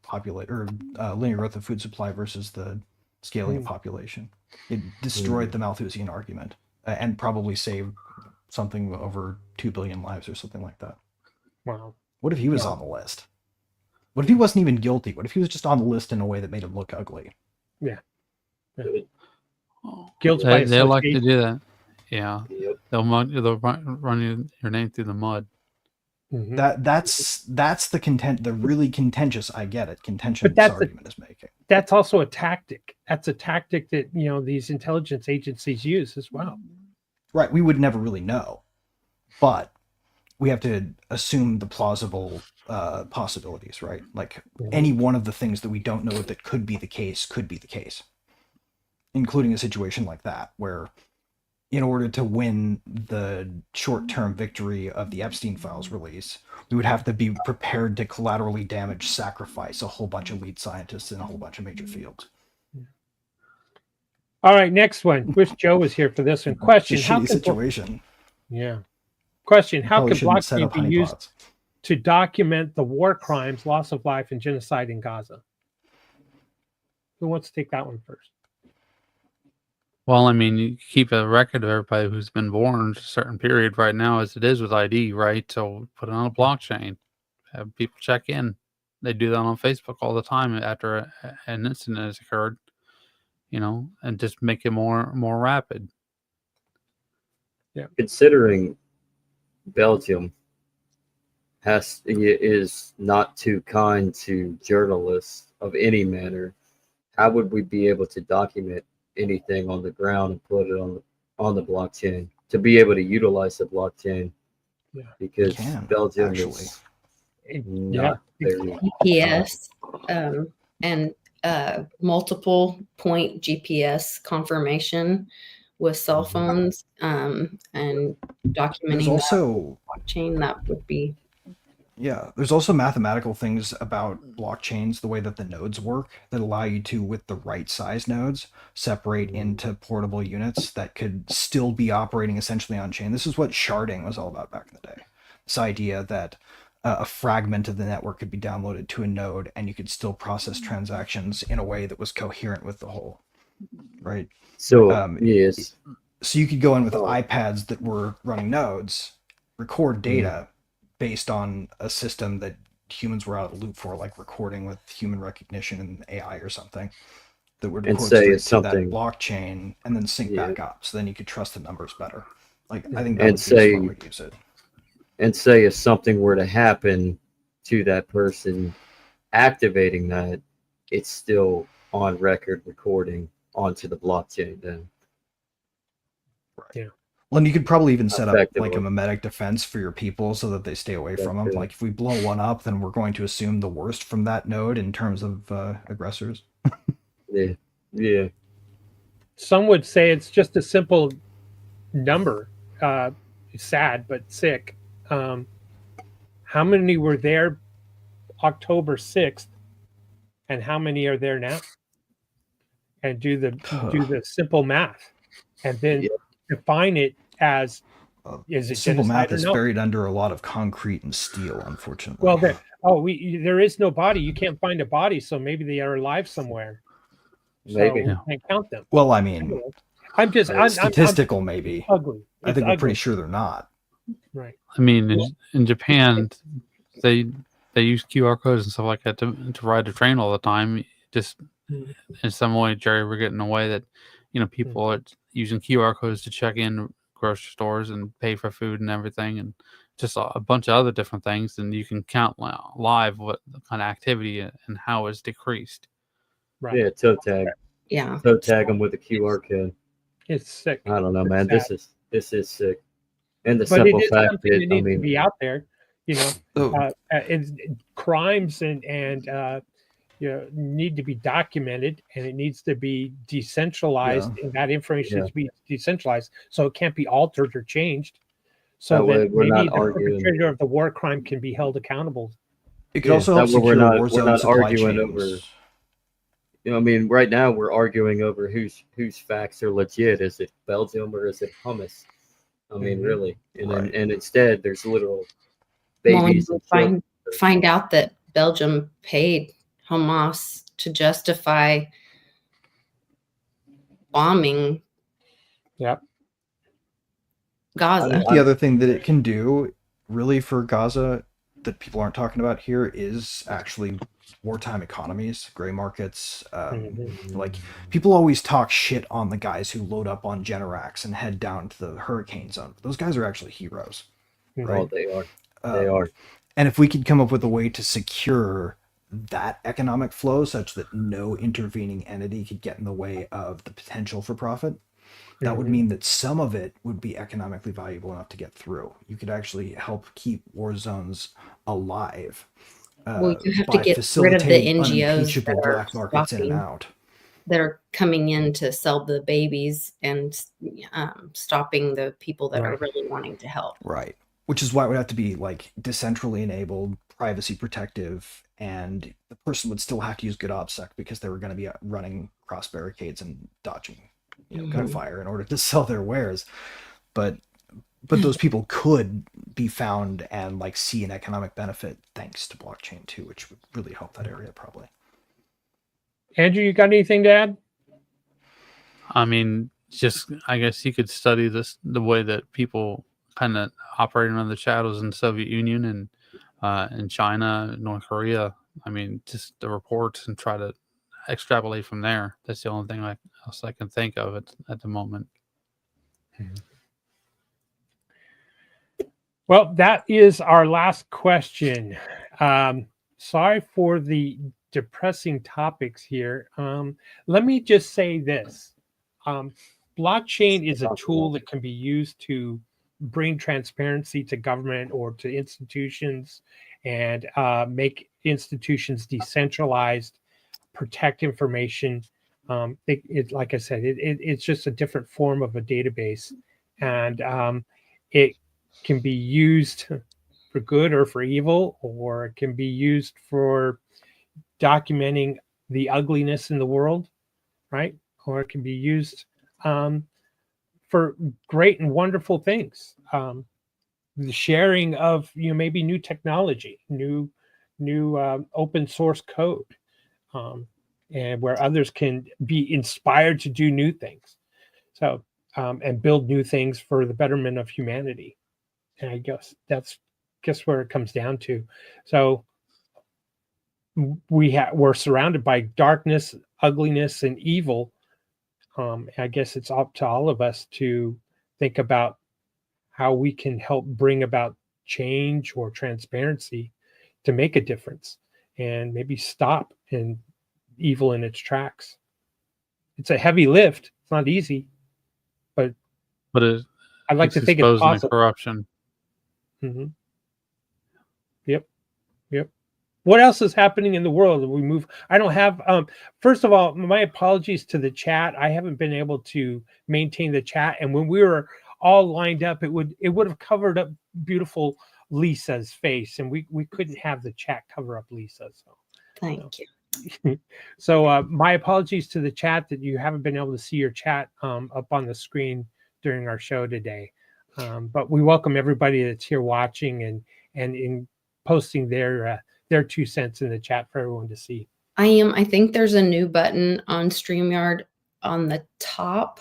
linear growth of food supply versus the scaling of population. It destroyed the Malthusian argument and probably saved something over 2 billion lives or something like that. Wow. What if he was on the list? What if he wasn't even guilty? What if he was just on the list in a way that made him look ugly? Guilt by They like to association. do that. Yeah, Yep. they'll run your name through the mud. Mhm. That's the really contentious. I get it. Contentious But that's argument is making. That's also a tactic. That's a tactic that, you know, these intelligence agencies use as well. Right, we would never really know, but we have to assume the plausible possibilities, right? Like any one of the things that we don't know that could be the case, including a situation like that, where in order to win the short-term victory of the Epstein files release, we would have to be prepared to collaterally damage, sacrifice a whole bunch of lead scientists in a whole bunch of major fields. All right, next one. Wish Joe was here for this one. Question: It's a How shitty can situation. Question: How Probably can shouldn't set blockchain up be used honeypots. to document the war crimes, loss of life, and genocide in Gaza? Who wants to take that one first? Well, I mean, you keep a record of everybody who's been born a certain period right now, as it is with ID, right? So put it on a blockchain, have people check in. They do that on Facebook all the time after an incident has occurred, you know, and just make it more rapid. Considering Belgium is not too kind to journalists of any manner, how would we be able to document anything on the ground and put it on the blockchain to be able to utilize the blockchain? Yeah. Because Can, Belgium actually. is Yeah. not very GPS and multiple point GPS confirmation with cell phones and There's documenting also that blockchain. That would be there's also mathematical things about blockchains, the way that the nodes work, that allow you to, with the right size nodes, separate into portable units that could still be operating essentially on chain. This is what sharding was all about back in the day. This idea that a fragment of the network could be downloaded to a node and you could still process transactions in a way that was coherent with the whole, right? so. Yes, So you could go in with iPads that were running nodes, record data based on a system that humans were out of the loop for, like recording with human recognition and AI or something, that would And record say straight it's to that something- blockchain and then sync back up. So then you could trust the numbers better. Like, I think that And would be a say- smart way to use it. and say if something were to happen to that person activating that, it's still on record recording onto the blockchain then. Yeah. Well, and you could probably even set up like a Effectively. mimetic defense for your people so that they stay away from them. That's it. Like if we blow one up, then we're going to assume the worst from that node in terms of aggressors. Yeah. Yeah. Some would say it's just a simple number. Sad but sick. How many were there October 6th, and how many are there now? And do the simple math, and then Yeah. define it as is it Simple math genocide or is no? buried under a lot of concrete and steel, unfortunately. Well, there is no body. You can't find a body, so maybe they are alive somewhere. Maybe. So we can't count them. Well, I mean, I'm statistical maybe. ugly. I think It's we're pretty ugly. sure they're not. Right. I mean, in Japan, they use QR codes and stuff like that to ride the train all the time. Just in some way, Jerry, we're getting away that people are using QR codes to check in grocery stores and pay for food and everything, and just a bunch of other different things. And you can count live what kind of activity and how it's decreased. Right. Yeah, toe tag. Yeah. Toe tag them with a QR code. It's sick. I don't know, It's man. sad. This is sick. And the But it simple is fact something that that needs to be out there. Crimes and need to be documented, and it needs to be decentralized, and that information needs to be decentralized, so it can't be altered or changed. So That way that we're maybe not the arguing. perpetrator of the war crime can be held accountable. It could also help that way secure we're war zone not supply arguing chains. over. I mean, right now we're arguing over whose facts are legit. Is it Belgium or is it hummus? I mean, really. And and instead, there's literal babies. Well, find out that Belgium paid Hamas to justify bombing. Yep. Gaza. I think the other thing that it can do, really, for Gaza that people aren't talking about here is actually wartime economies, gray markets. Like people always talk shit on the guys who load up on Generacs and head down to the hurricane zone. Those guys are actually heroes, right? Oh, they are. They are. And if we could come up with a way to secure that economic flow such that no intervening entity could get in the way of the potential for profit, that would mean that some of it would be economically valuable enough to get through. You could actually help keep war zones alive. Well, you have to get rid of the NGOs that are black markets in and out. That are coming in to sell the babies and stopping the people that are really wanting to help. Right. Which is why it would have to be like decentrally enabled, privacy protective, and the person would still have to use good OPSEC because they were going to be running cross barricades and dodging gunfire in order to sell their wares. But those people could be found and like see an economic benefit thanks to blockchain too, which would really help that area probably. Andrew, you got anything to add? I mean, just I guess you could study the way that people kind of operating on the shadows in the Soviet Union and in China, North Korea. I mean, just the reports and try to extrapolate from there. That's the only thing else I can think of at the moment. Well, that is our last question. Sorry for the depressing topics here. Let me just say this. Blockchain is a tool that can be used to bring transparency to government or to institutions and make institutions decentralized, protect information. Like I said, it's just a different form of a database, and it can be used for good or for evil, or it can be used for documenting the ugliness in the world, right? Or it can be used for great and wonderful things. The sharing of maybe new technology, new open source code, and where others can be inspired to do new things. So and build new things for the betterment of humanity. And I guess that's where it comes down to. So we're surrounded by darkness, ugliness, and evil. I guess it's up to all of us to think about how we can help bring about change or transparency to make a difference and maybe stop evil in its tracks. It's a heavy lift. It's not easy, but I'd like to think it's exposing the possible. corruption. Mm-hmm. Yep. What else is happening in the world? We move. I don't have. First of all, my apologies to the chat. I haven't been able to maintain the chat, and when we were all lined up, it would have covered up beautiful Lisa's face, and we couldn't have the chat cover up Lisa. So Thank you. So my apologies to the chat that you haven't been able to see your chat up on the screen during our show today. But we welcome everybody that's here watching and in posting their 2 cents in the chat for everyone to see. I think there's a new button on StreamYard on the top,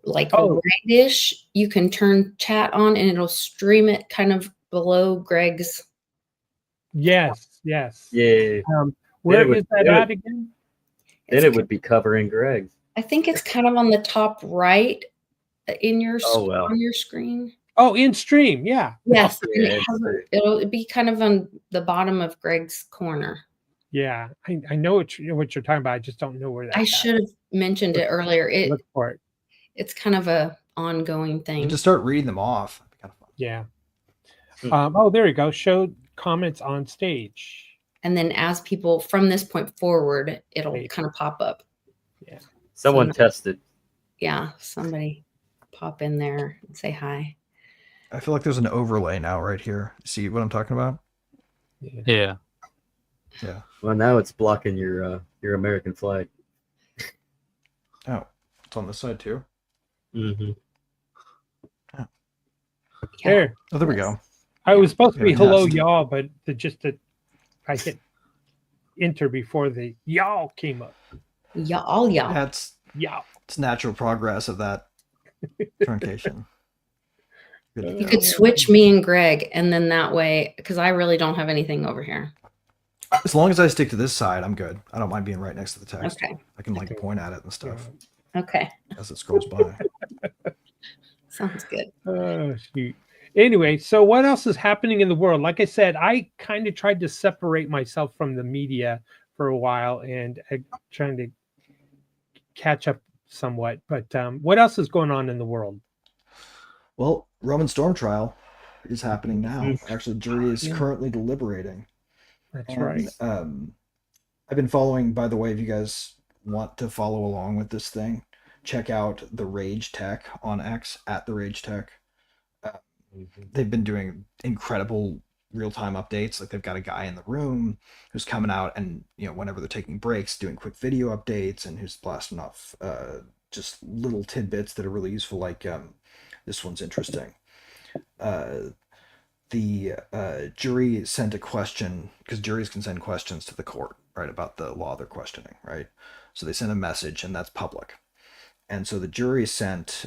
like right-ish. You can turn chat on and it'll stream it kind of below Greg's. Yes. Yeah. Where is that at again? Then it would be covering Greg's. I think it's kind of on the top right in your on your screen. Oh, in stream, yeah. Yes, it'll be kind of on the bottom of Greg's corner. Yeah, I know what you're talking about. I just don't know where that. I should have mentioned it earlier. Look for it. It's kind of a ongoing thing. You just start reading them off. Kind of fun. Yeah. Oh, there you go. Show comments on stage. And then as people from this point forward, it'll kind of pop up. Yeah. Someone tested. Yeah, somebody pop in there and say hi. I feel like there's an overlay now right here. See what I'm talking about? Yeah. Well, now it's blocking your American flag. Oh, it's on this side too. Mm-hmm. Oh. There. Oh, there we go. I was supposed to be hello test. y'all, but I hit enter before the y'all came up. Y'all. That's Y'all. It's natural progress of that truncation. You could switch me and Greg, and then that way, because I really don't have anything over here. As long as I stick to this side, I'm good. I don't mind being right next to the text. Okay. I can point at it and stuff Okay. as it scrolls by. Sounds good. Oh, shoot. Anyway, so what else is happening in the world? Like I said, I kind of tried to separate myself from the media for a while and trying to catch up somewhat. But what else is going on in the world? Well, Roman storm trial is happening now. Actually, the jury is currently deliberating. That's right. I've been following, by the way, if you guys want to follow along with this thing, check out the Rage Tech on X, at the Rage Tech. They've been doing incredible real-time updates. Like, they've got a guy in the room who's coming out and, whenever they're taking breaks, doing quick video updates, and who's blasting off just little tidbits that are really useful. Like, this one's interesting. The jury sent a question, because juries can send questions to the court, right, about the law they're questioning, right? So they send a message, and that's public. And so the jury sent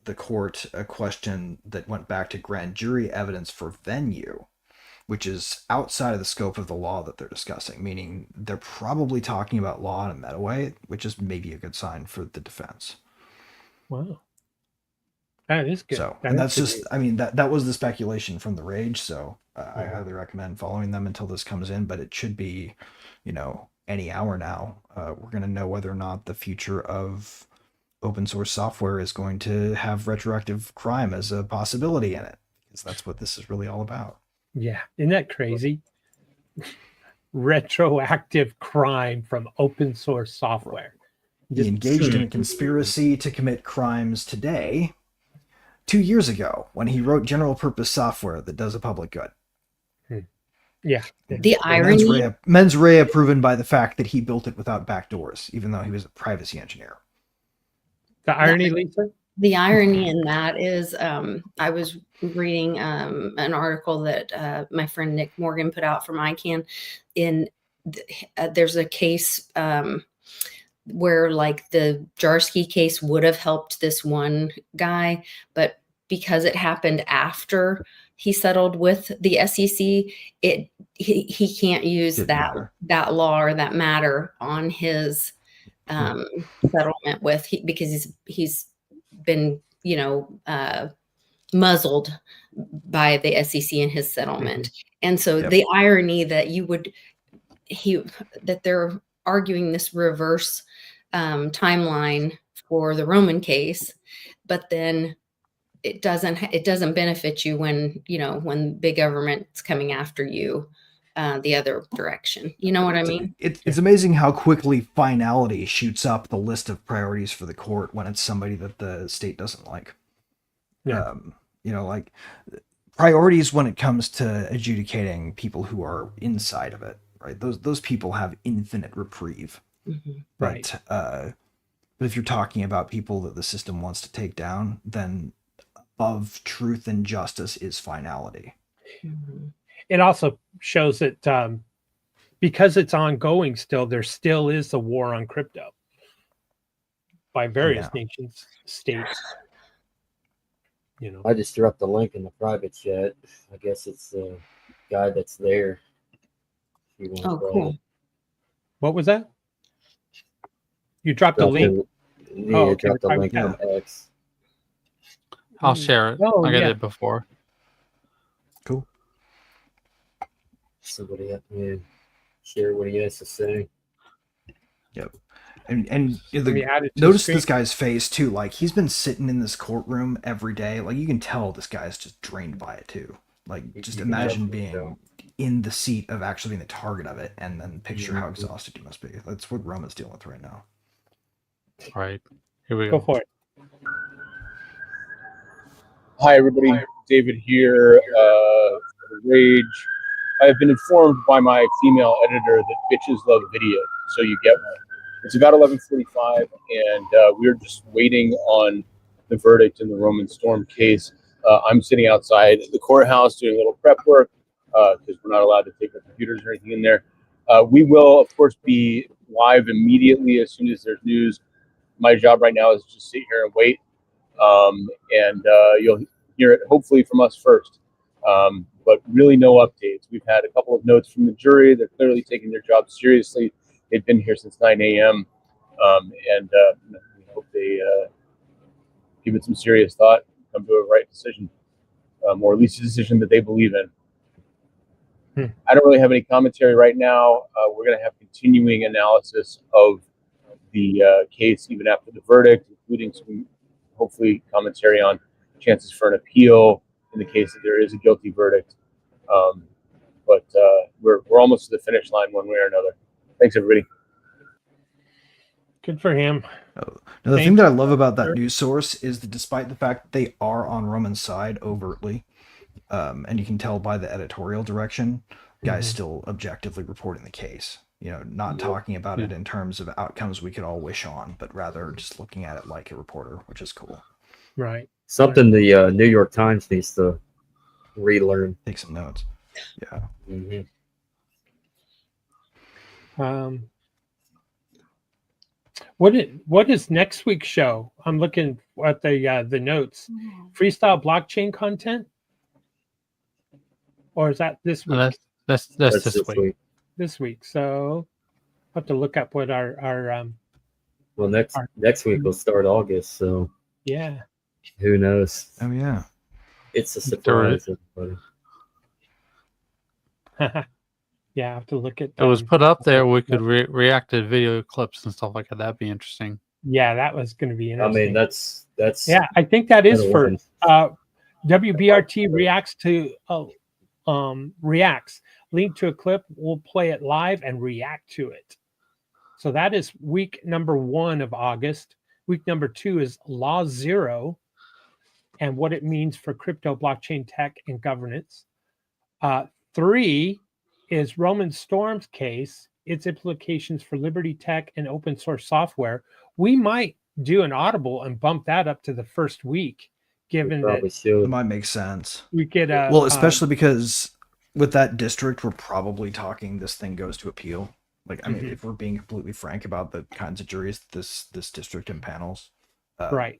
the court a question that went back to grand jury evidence for venue, which is outside of the scope of the law that they're discussing, meaning they're probably talking about law in a meta way, which is maybe a good sign for the defense. Wow. That is good. So, and that's just, I mean, that was the speculation from the Rage. So I highly recommend following them until this comes in, but it should be, any hour now. We're going to know whether or not the future of open source software is going to have retroactive crime as a possibility in it, because that's what this is really all about. Yeah. Isn't that crazy? Retroactive crime from open source software. He engaged in a conspiracy to commit crimes today, 2 years ago, when he wrote general purpose software that does a public good. Yeah. The irony. Mens rea proven by the fact that he built it without backdoors, even though he was a privacy engineer. The irony, Lisa? The irony in that is, I was reading an article that my friend Nick Morgan put out from ICANN. There's a case where, like, the Jarsky case would have helped this one guy, but because it happened after he settled with the SEC, he can't use that law or that matter on his settlement with because he's been muzzled by the SEC in his settlement. And so Yep. the irony that that they're arguing this reverse timeline for the Roman case, but then it doesn't benefit you when, when big government's coming after you the other direction. You know what I mean? It's amazing how quickly finality shoots up the list of priorities for the court when it's somebody that the state doesn't like. Yeah. Like priorities when it comes to adjudicating people who are inside of it, right? Those people have infinite reprieve. Mm-hmm. Right. But if you're talking about people that the system wants to take down, then above truth and justice is finality. Mm-hmm. It also shows that because it's ongoing still, there still is a war on crypto by various nations, states. I just threw up the link in the private chat. I guess it's the guy that's there. Oh, cool. What was that? You dropped a link? Dropped the link on X. I'll share it. Oh, I got yeah. it before. Cool. Somebody have to share what he has to say. Yep. And notice this guy's face too. Like, he's been sitting in this courtroom every day. Like, you can tell this guy's just drained by it too. Like, just imagine being in the seat of actually being the target of it, and then picture how exhausted you must be. That's what Roman's dealing with right now. All right. Here we go. Go for it. Hi, everybody. David here. Rage. I have been informed by my female editor that bitches love video, so you get one. It's about 11:45, and we're just waiting on the verdict in the Roman Storm case. I'm sitting outside the courthouse doing a little prep work because we're not allowed to take our computers or anything in there. We will, of course, be live immediately as soon as there's news. My job right now is just sit here and wait, and you'll hear it hopefully from us first. But really no updates. We've had a couple of notes from the jury. They're clearly taking their job seriously. They've been here since 9 a.m. And we hope they give it some serious thought, come to a right decision, or at least a decision that they believe in. I don't really have any commentary right now. We're going to have continuing analysis of the case even after the verdict, including some hopefully commentary on chances for an appeal in the case that there is a guilty verdict. But we're almost to the finish line one way or another. Thanks, everybody. Good for him. Now, the thing that I love about that news source is that despite the fact that they are on Roman's side overtly, and you can tell by the editorial direction, guys still objectively reporting the case. Not talking about it in terms of outcomes we could all wish on, but rather just looking at it like a reporter, which is cool. Right. Something the New York Times needs to relearn. Take some notes. Yeah. Mm-hmm. What is next week's show? I'm looking at the notes. Freestyle blockchain content, or is that this week? That's this week. This week. So I have to look up what our well, next week we'll start August. So yeah, who knows? Oh yeah, it's a surprise. Yeah, I have to look at. It was put up there. We could react to video clips and stuff like that. That'd be interesting. Yeah, that was going to be interesting. I mean, that's yeah. I think that is for WBRT reacts to reacts. Link to a clip. We'll play it live and react to it. So that is week number 1 of August. Week number 2 is Law 0 and what it means for crypto, blockchain, tech, and governance. 3 is Roman Storm's case, its implications for Liberty Tech and open source software. We might do an audible and bump that up to the first week, given that it might make sense. We get well, especially because with that district, we're probably talking this thing goes to appeal. Like, I mean, if we're being completely frank about the kinds of juries this district impanels, right?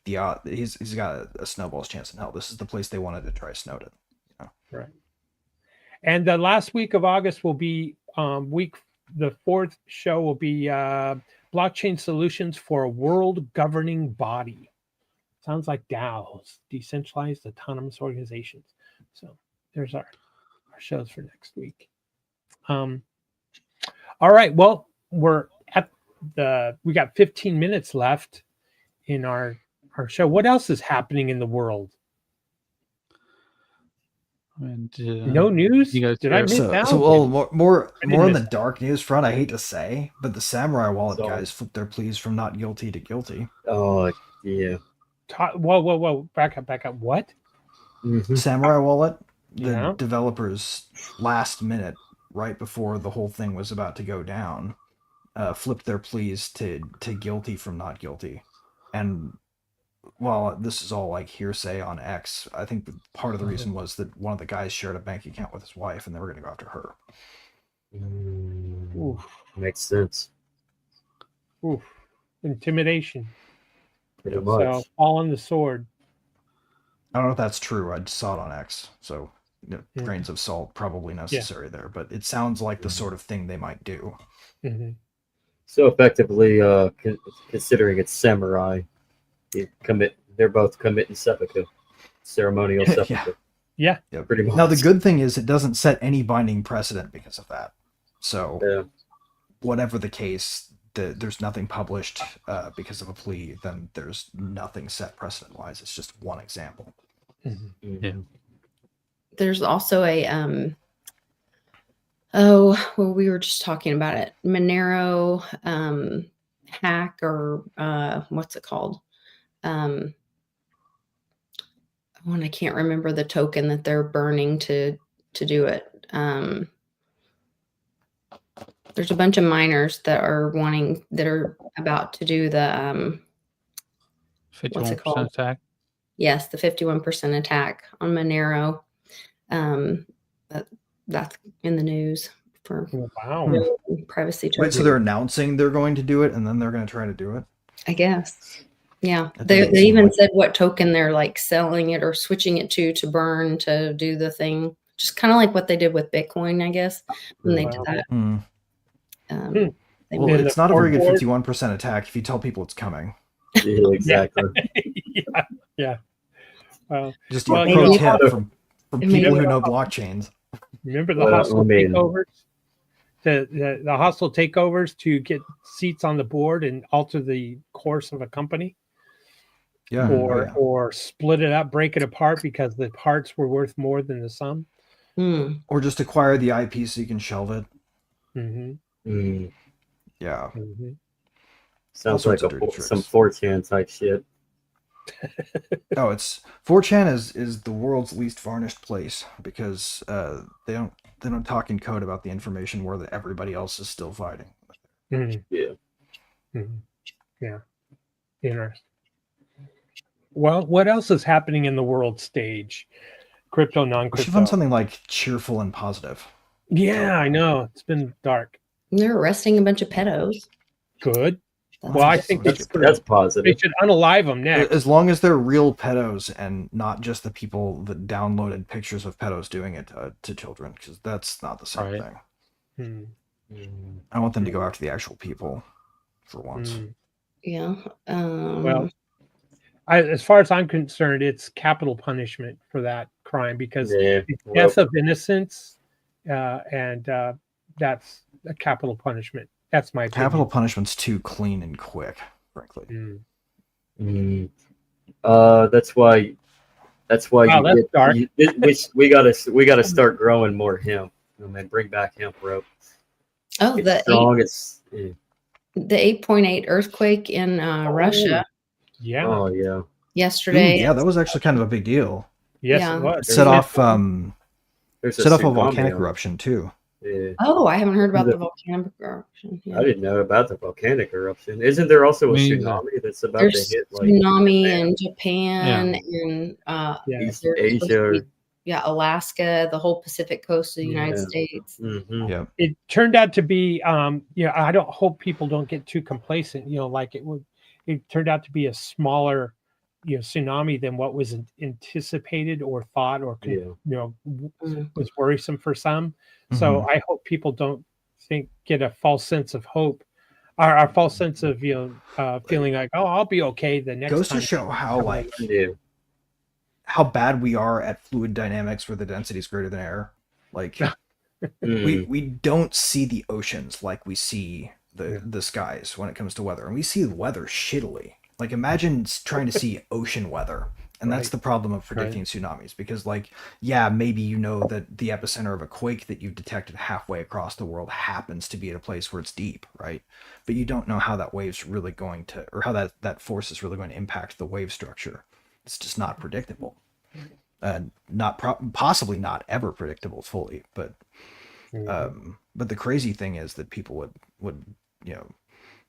He's got a snowball's chance in hell. This is the place they wanted to try Snowden. Right. And the last week of August will be the 4th show will be blockchain solutions for a world governing body. Sounds like DAOs, decentralized autonomous organizations. So there's our shows for next week. All right. Well, we got 15 minutes left in our show. What else is happening in the world? And No news? you guys Did I care? miss out? So well, more I didn't on miss the dark news front. I hate to say, but the Samurai Wallet So- guys flipped their pleas from not guilty to guilty. Oh yeah. Whoa. Back up. What? Mhm. Samurai Wallet, the Yeah. developers last minute, right before the whole thing was about to go down, flipped their pleas to guilty from not guilty. And while this is all like hearsay on X, I think part of the reason was that one of the guys shared a bank account with his wife, and they were going to go after her. Oof. Makes sense. Oof. Intimidation. Pretty So much. fall on the sword. I don't know if that's true. I just saw it on X, so Yeah. grains of salt probably necessary there. But it sounds like the sort of thing they might do. Mm-hmm. So effectively, considering it's samurai, they're both committing seppuku, ceremonial Yeah. seppuku. Yeah. Yeah. Pretty much. Now the good thing is it doesn't set any binding precedent because of that. So Yeah. whatever the case, there's nothing published because of a plea. Then there's nothing set precedent-wise. It's just one example. Mm-hmm. Yeah. There's also a we were just talking about it. Monero hack, or what's it called? I can't remember the token that they're burning to do it. There's a bunch of miners that are about to do the 51% attack. Yes, the 51% attack on Monero. That's in the news for Wow. privacy. Wait, so they're announcing they're going to do it, and then they're going to try to do it? I guess. Yeah. That They doesn't seem even like- said what token they're like selling it or switching it to burn to do the thing. Just kind of like what they did with Bitcoin, I guess, when they did Wow. that. Hmm. They Well, In it's the not a very good forward- 51% attack if you tell people it's coming. Yeah, exactly. Yeah. Well, Just Well, a you pro know- tip from I mean- people who know blockchains. remember the Well, hostile I mean- takeovers? The hostile takeovers to get seats on the board and alter the course of a company, Yeah. or split it up, break it apart because the parts were worth more than the sum. Or just acquire the IP so you can shelve it. Mm-hmm. Mm. Yeah. Mm-hmm. Sounds sorts like of dirty some tricks. 4chan type shit. Oh, it's 4chan is the world's least varnished place because they don't talk in code about the information war that everybody else is still fighting. Mm-hmm. Yeah. Mm-hmm. Yeah. Interesting. Well, what else is happening in the world stage? Crypto, We should non-crypto. find something like cheerful and positive. Yeah, I know. It's been dark. They're arresting a bunch of pedos. Good. That's Well, I That's think always that's good. That's they positive. should unalive them next. As long as they're real pedos and not just the people that downloaded pictures of pedos doing it to children, because that's not the same Right. thing. Hmm. I want them to go after the actual people for once. Hmm. Yeah. Well, as far as I'm concerned, it's capital punishment for that crime because Yeah. it's Well, death of innocence, and that's a capital punishment. That's my opinion. Capital punishment's too clean and quick, frankly. Mm. Mm. That's why Wow, that's dark. we gotta start growing more hemp. I mean, bring back hemp rope. oh, It's strong. It's yeah. the 8.8 earthquake in Russia Yeah. Oh yeah. yesterday. Ooh, yeah, that was actually kind of a big deal. Yes, Yeah. it was. It set off There's set off a tsunami volcanic on- eruption too. Yeah. Oh, I haven't heard about The- the volcanic eruption. Yeah. I didn't know about the volcanic eruption. Isn't there also a Me either. tsunami that's about There's to hit like tsunami Japan? in Japan and Yeah. East there's supposed Asia? to be- Alaska, the whole Pacific coast of the United Yeah. States. Mhm. Yeah. It turned out to be I don't hope people don't get too complacent, like it turned out to be a smaller tsunami than what was anticipated or thought or Yeah. was worrisome for some. So Mhm. I hope people don't get a false sense of hope our false sense of feeling like, oh, I'll be okay the next Goes time. to show how like Yeah. how bad we are at fluid dynamics where the density is greater than air. Like we don't see the oceans like we see the skies when it comes to weather, and we see the weather shittily. Like imagine trying to see ocean weather, and that's Right. the problem of predicting tsunamis, because like yeah, maybe you know that the epicenter of a quake that you've detected halfway across the world happens to be at a place where it's deep, right? But you don't know how that wave's really going to, or how that force is really going to impact the wave structure. It's just not predictable. Possibly not ever predictable fully, but the crazy thing is that people would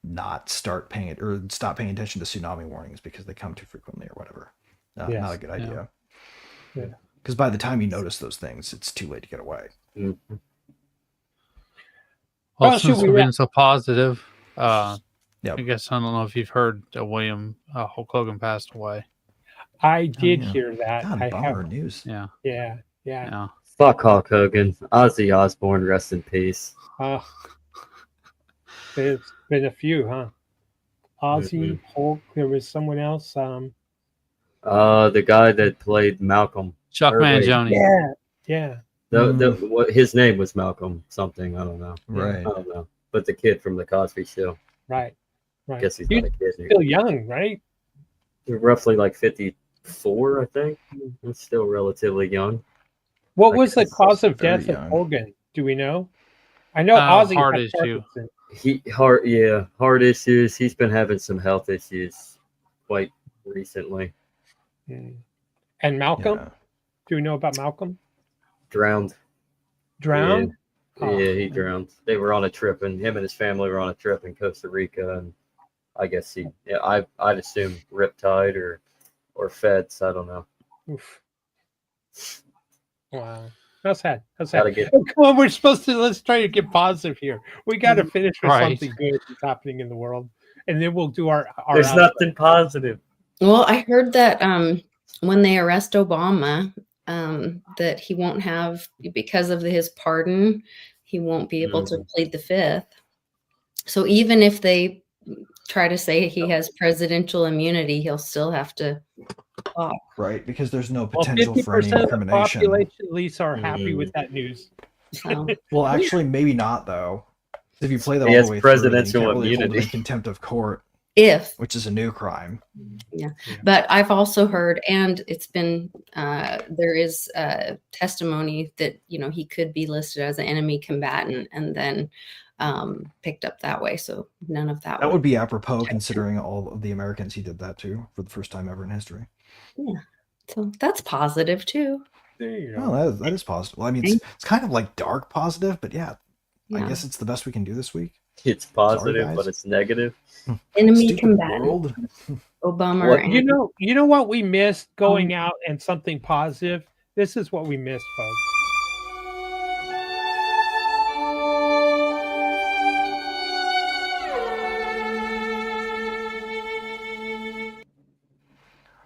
not stop paying attention to tsunami warnings because they come too frequently or whatever. Not a good idea. Yeah. Because by the time you notice those things, it's too late to get away. Well, Well, since should we we've been wrap- so positive, Yep. I guess I don't know if you've heard that Hulk Hogan passed away. I did yeah. hear that. God, I bummer have. news. Yeah. Yeah. Yeah. Fuck Hulk Hogan. Ozzy Osbourne, rest in peace. There's been a few, huh? Ozzy, Hulk. There was someone else. The guy that played Malcolm. Chuck Or wait, Mangione. Yeah. What his name was Malcolm something. I don't know. Right. I don't know. But the kid from the Cosby Show. Right. I guess he's He's not a kid. still young, right? He's roughly like 54, I think. He's still relatively young. What I was the guess cause of very death of young. Hogan? Do we know? I know Ozzy Heart had issue. Parkinson's. Heart issues. He's been having some health issues quite recently. And Malcolm? Yeah. Do we know about Malcolm? Drowned. Drowned? Yeah, he drowned. They were on a trip, and him and his family were on a trip in Costa Rica, and I guess I'd assume riptide or feds. I don't know. Oof. Wow. That's sad. Gotta get- Oh, come on, let's try to get positive here. We got to finish with Right. something good that's happening in the world, and then we'll do our There's outro. nothing positive. Well, I heard that when they arrest Obama, that he won't have, because of his pardon, he won't be able to plead the fifth. So even if they try to say he has presidential immunity, he'll still have to talk. Right, because there's no Well, potential for any 50% of the incrimination. population at least are happy with that news. So Well, actually, maybe not though. If you play that He all has the way presidential through, then you can't really hold him immunity. in contempt of court, if which is a new crime. But I've also heard, and it's been, there is testimony that, he could be listed as an enemy combatant and then picked up that way. So none of that. That would be apropos considering all of the Americans he did that to for the first time ever in history. Yeah. So that's positive too. There you go. Well, that is positive. Well, I mean, it's kind of like dark positive, but yeah, I guess it's the best we can do this week. It's positive, guys. but it's negative. Enemy Stupid combatant. world. Obama. What- and- You know what we missed going out and something positive? This is what we missed, folks.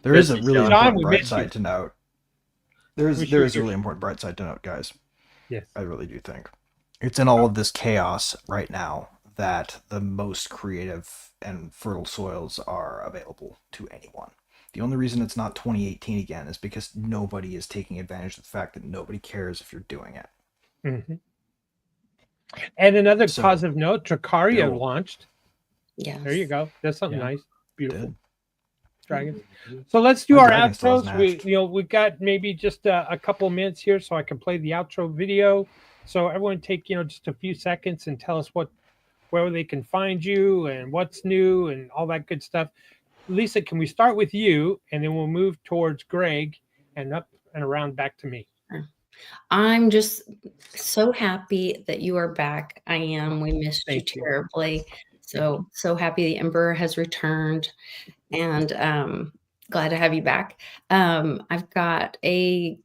There is a This is really John. important we bright missed you. side to note. There is a really important bright side to note, guys. Yes. I really do think it's in all of this chaos right now that the most creative and fertile soils are available to anyone. The only reason it's not 2018 again is because nobody is taking advantage of the fact that nobody cares if you're doing it. Mm-hmm. And another So, positive note, Dracario Bill. launched. Yeah. There you go. That's something Yeah. nice. Beautiful. Did. Dragons. So let's do My our dragon still outros. hasn't We've got maybe just a couple minutes here, so I can play the outro video. So everyone take just a few seconds and tell us where they can find you and what's new and all that good stuff. Lisa, can we start with you and then we'll move towards Greg and up and around back to me. I'm just so happy that you are back. I am. We missed Thank you you. terribly. So happy the Emperor has returned, and glad to have you back. I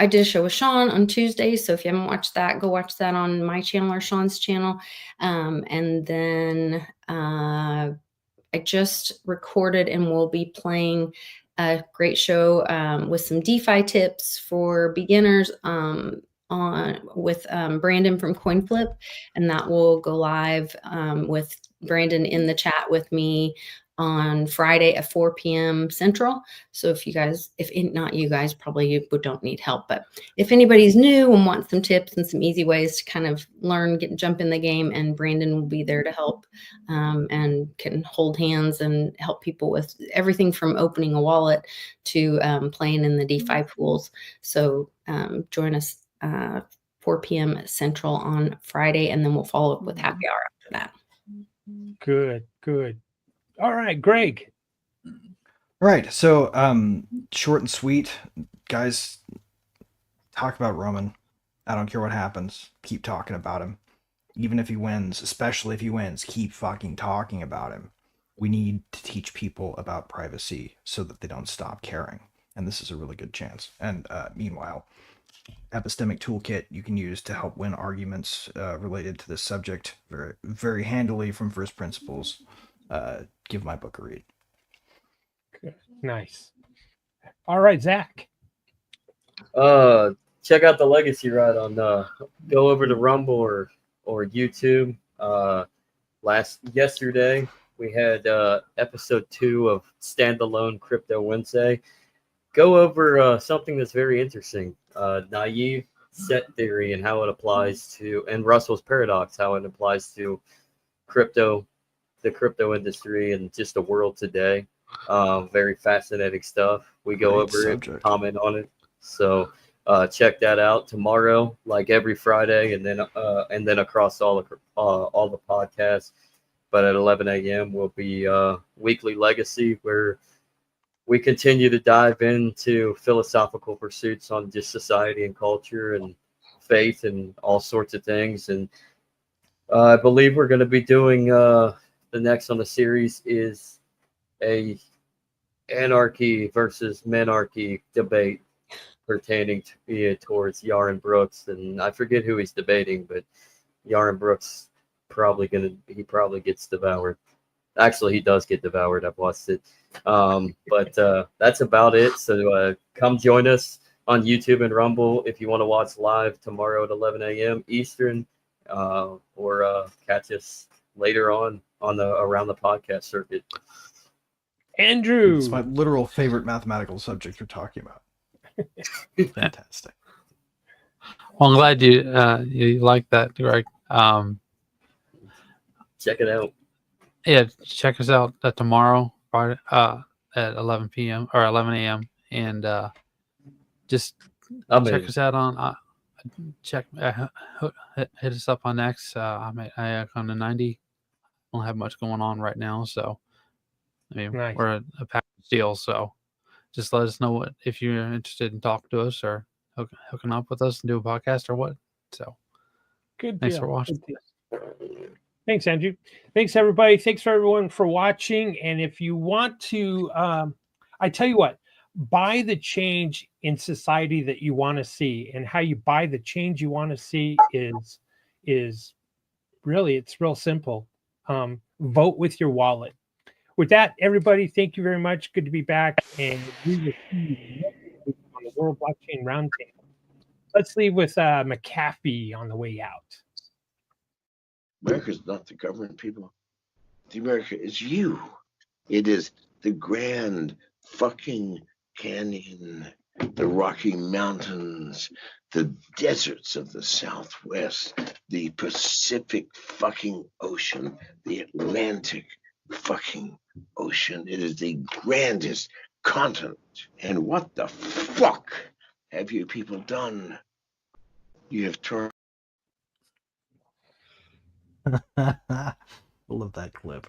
did a show with Sean on Tuesday. So if you haven't watched that, go watch that on my channel or Sean's channel. And then I just recorded and will be playing a great show with some DeFi tips for beginners with Brandon from CoinFlip, and that will go live with Brandon in the chat with me on Friday at 4 p.m. Central. So if not you guys, probably you don't need help, but if anybody's new and wants some tips and some easy ways to kind of learn, jump in the game, and Brandon will be there to help and can hold hands and help people with everything from opening a wallet to playing in the DeFi pools. So join us 4 p.m. Central on Friday, and then we'll follow up with happy hour after that. Good. All right, Greg. Right. So, short and sweet, guys. Talk about Roman. I don't care what happens. Keep talking about him. Even if he wins, especially if he wins, keep fucking talking about him. We need to teach people about privacy so that they don't stop caring. And this is a really good chance. And meanwhile, epistemic toolkit you can use to help win arguments related to this subject very, very handily from first principles. Give my book a read. Good. Nice. All right, Zach. Check out the Legacy Ride on go over to Rumble or YouTube. Yesterday we had episode 2 of Standalone Crypto Wednesday. Go over something that's very interesting. Naive set theory and how it applies to, and Russell's paradox, how it applies to the crypto industry and just the world today. Very fascinating stuff. We go Great over subject. it, comment on it. So check that out tomorrow, like every Friday, and then across all the podcasts. But at 11 a.m. will be Weekly Legacy, where we continue to dive into philosophical pursuits on just society and culture and faith and all sorts of things. And I believe we're going to be doing the next on the series is a anarchy versus menarchy debate pertaining towards Yaron Brooks. And I forget who he's debating, but Yaron Brooks probably gets devoured. Actually, he does get devoured. I've watched it. But that's about it. So come join us on YouTube and Rumble if you want to watch live tomorrow at 11 a.m. Eastern, or catch us later on the around the podcast circuit. Andrew. It's my literal favorite mathematical subject you're talking about. Fantastic. Well, I'm glad you like that, Greg. Check it out. Yeah, check us out tomorrow, Friday, at 11 p.m. or 11 a.m. and just check us out on hit us up on X. I'm at Iacon 90. Don't have much going on right now, so I mean Nice. we're a package deal. So just let us know if you're interested in talking to us or hooking up with us and do a podcast or what. So Good. Thanks deal. for watching. Thanks, Andrew. Thanks, everybody. Thanks for everyone for watching. And if you want to, I tell you what, buy the change in society that you want to see. And how you buy the change you want to see is really, it's real simple. Vote with your wallet. With that, everybody, thank you very much. Good to be back. And we will see you next week on the World Blockchain Roundtable. Let's leave with McAfee on the way out. America is not the government, people. The America is you. It is the Grand fucking Canyon, the Rocky Mountains, the deserts of the Southwest, the Pacific fucking Ocean, the Atlantic fucking Ocean. It is the grandest continent. And what the fuck have you people done? You have turned. I love that clip.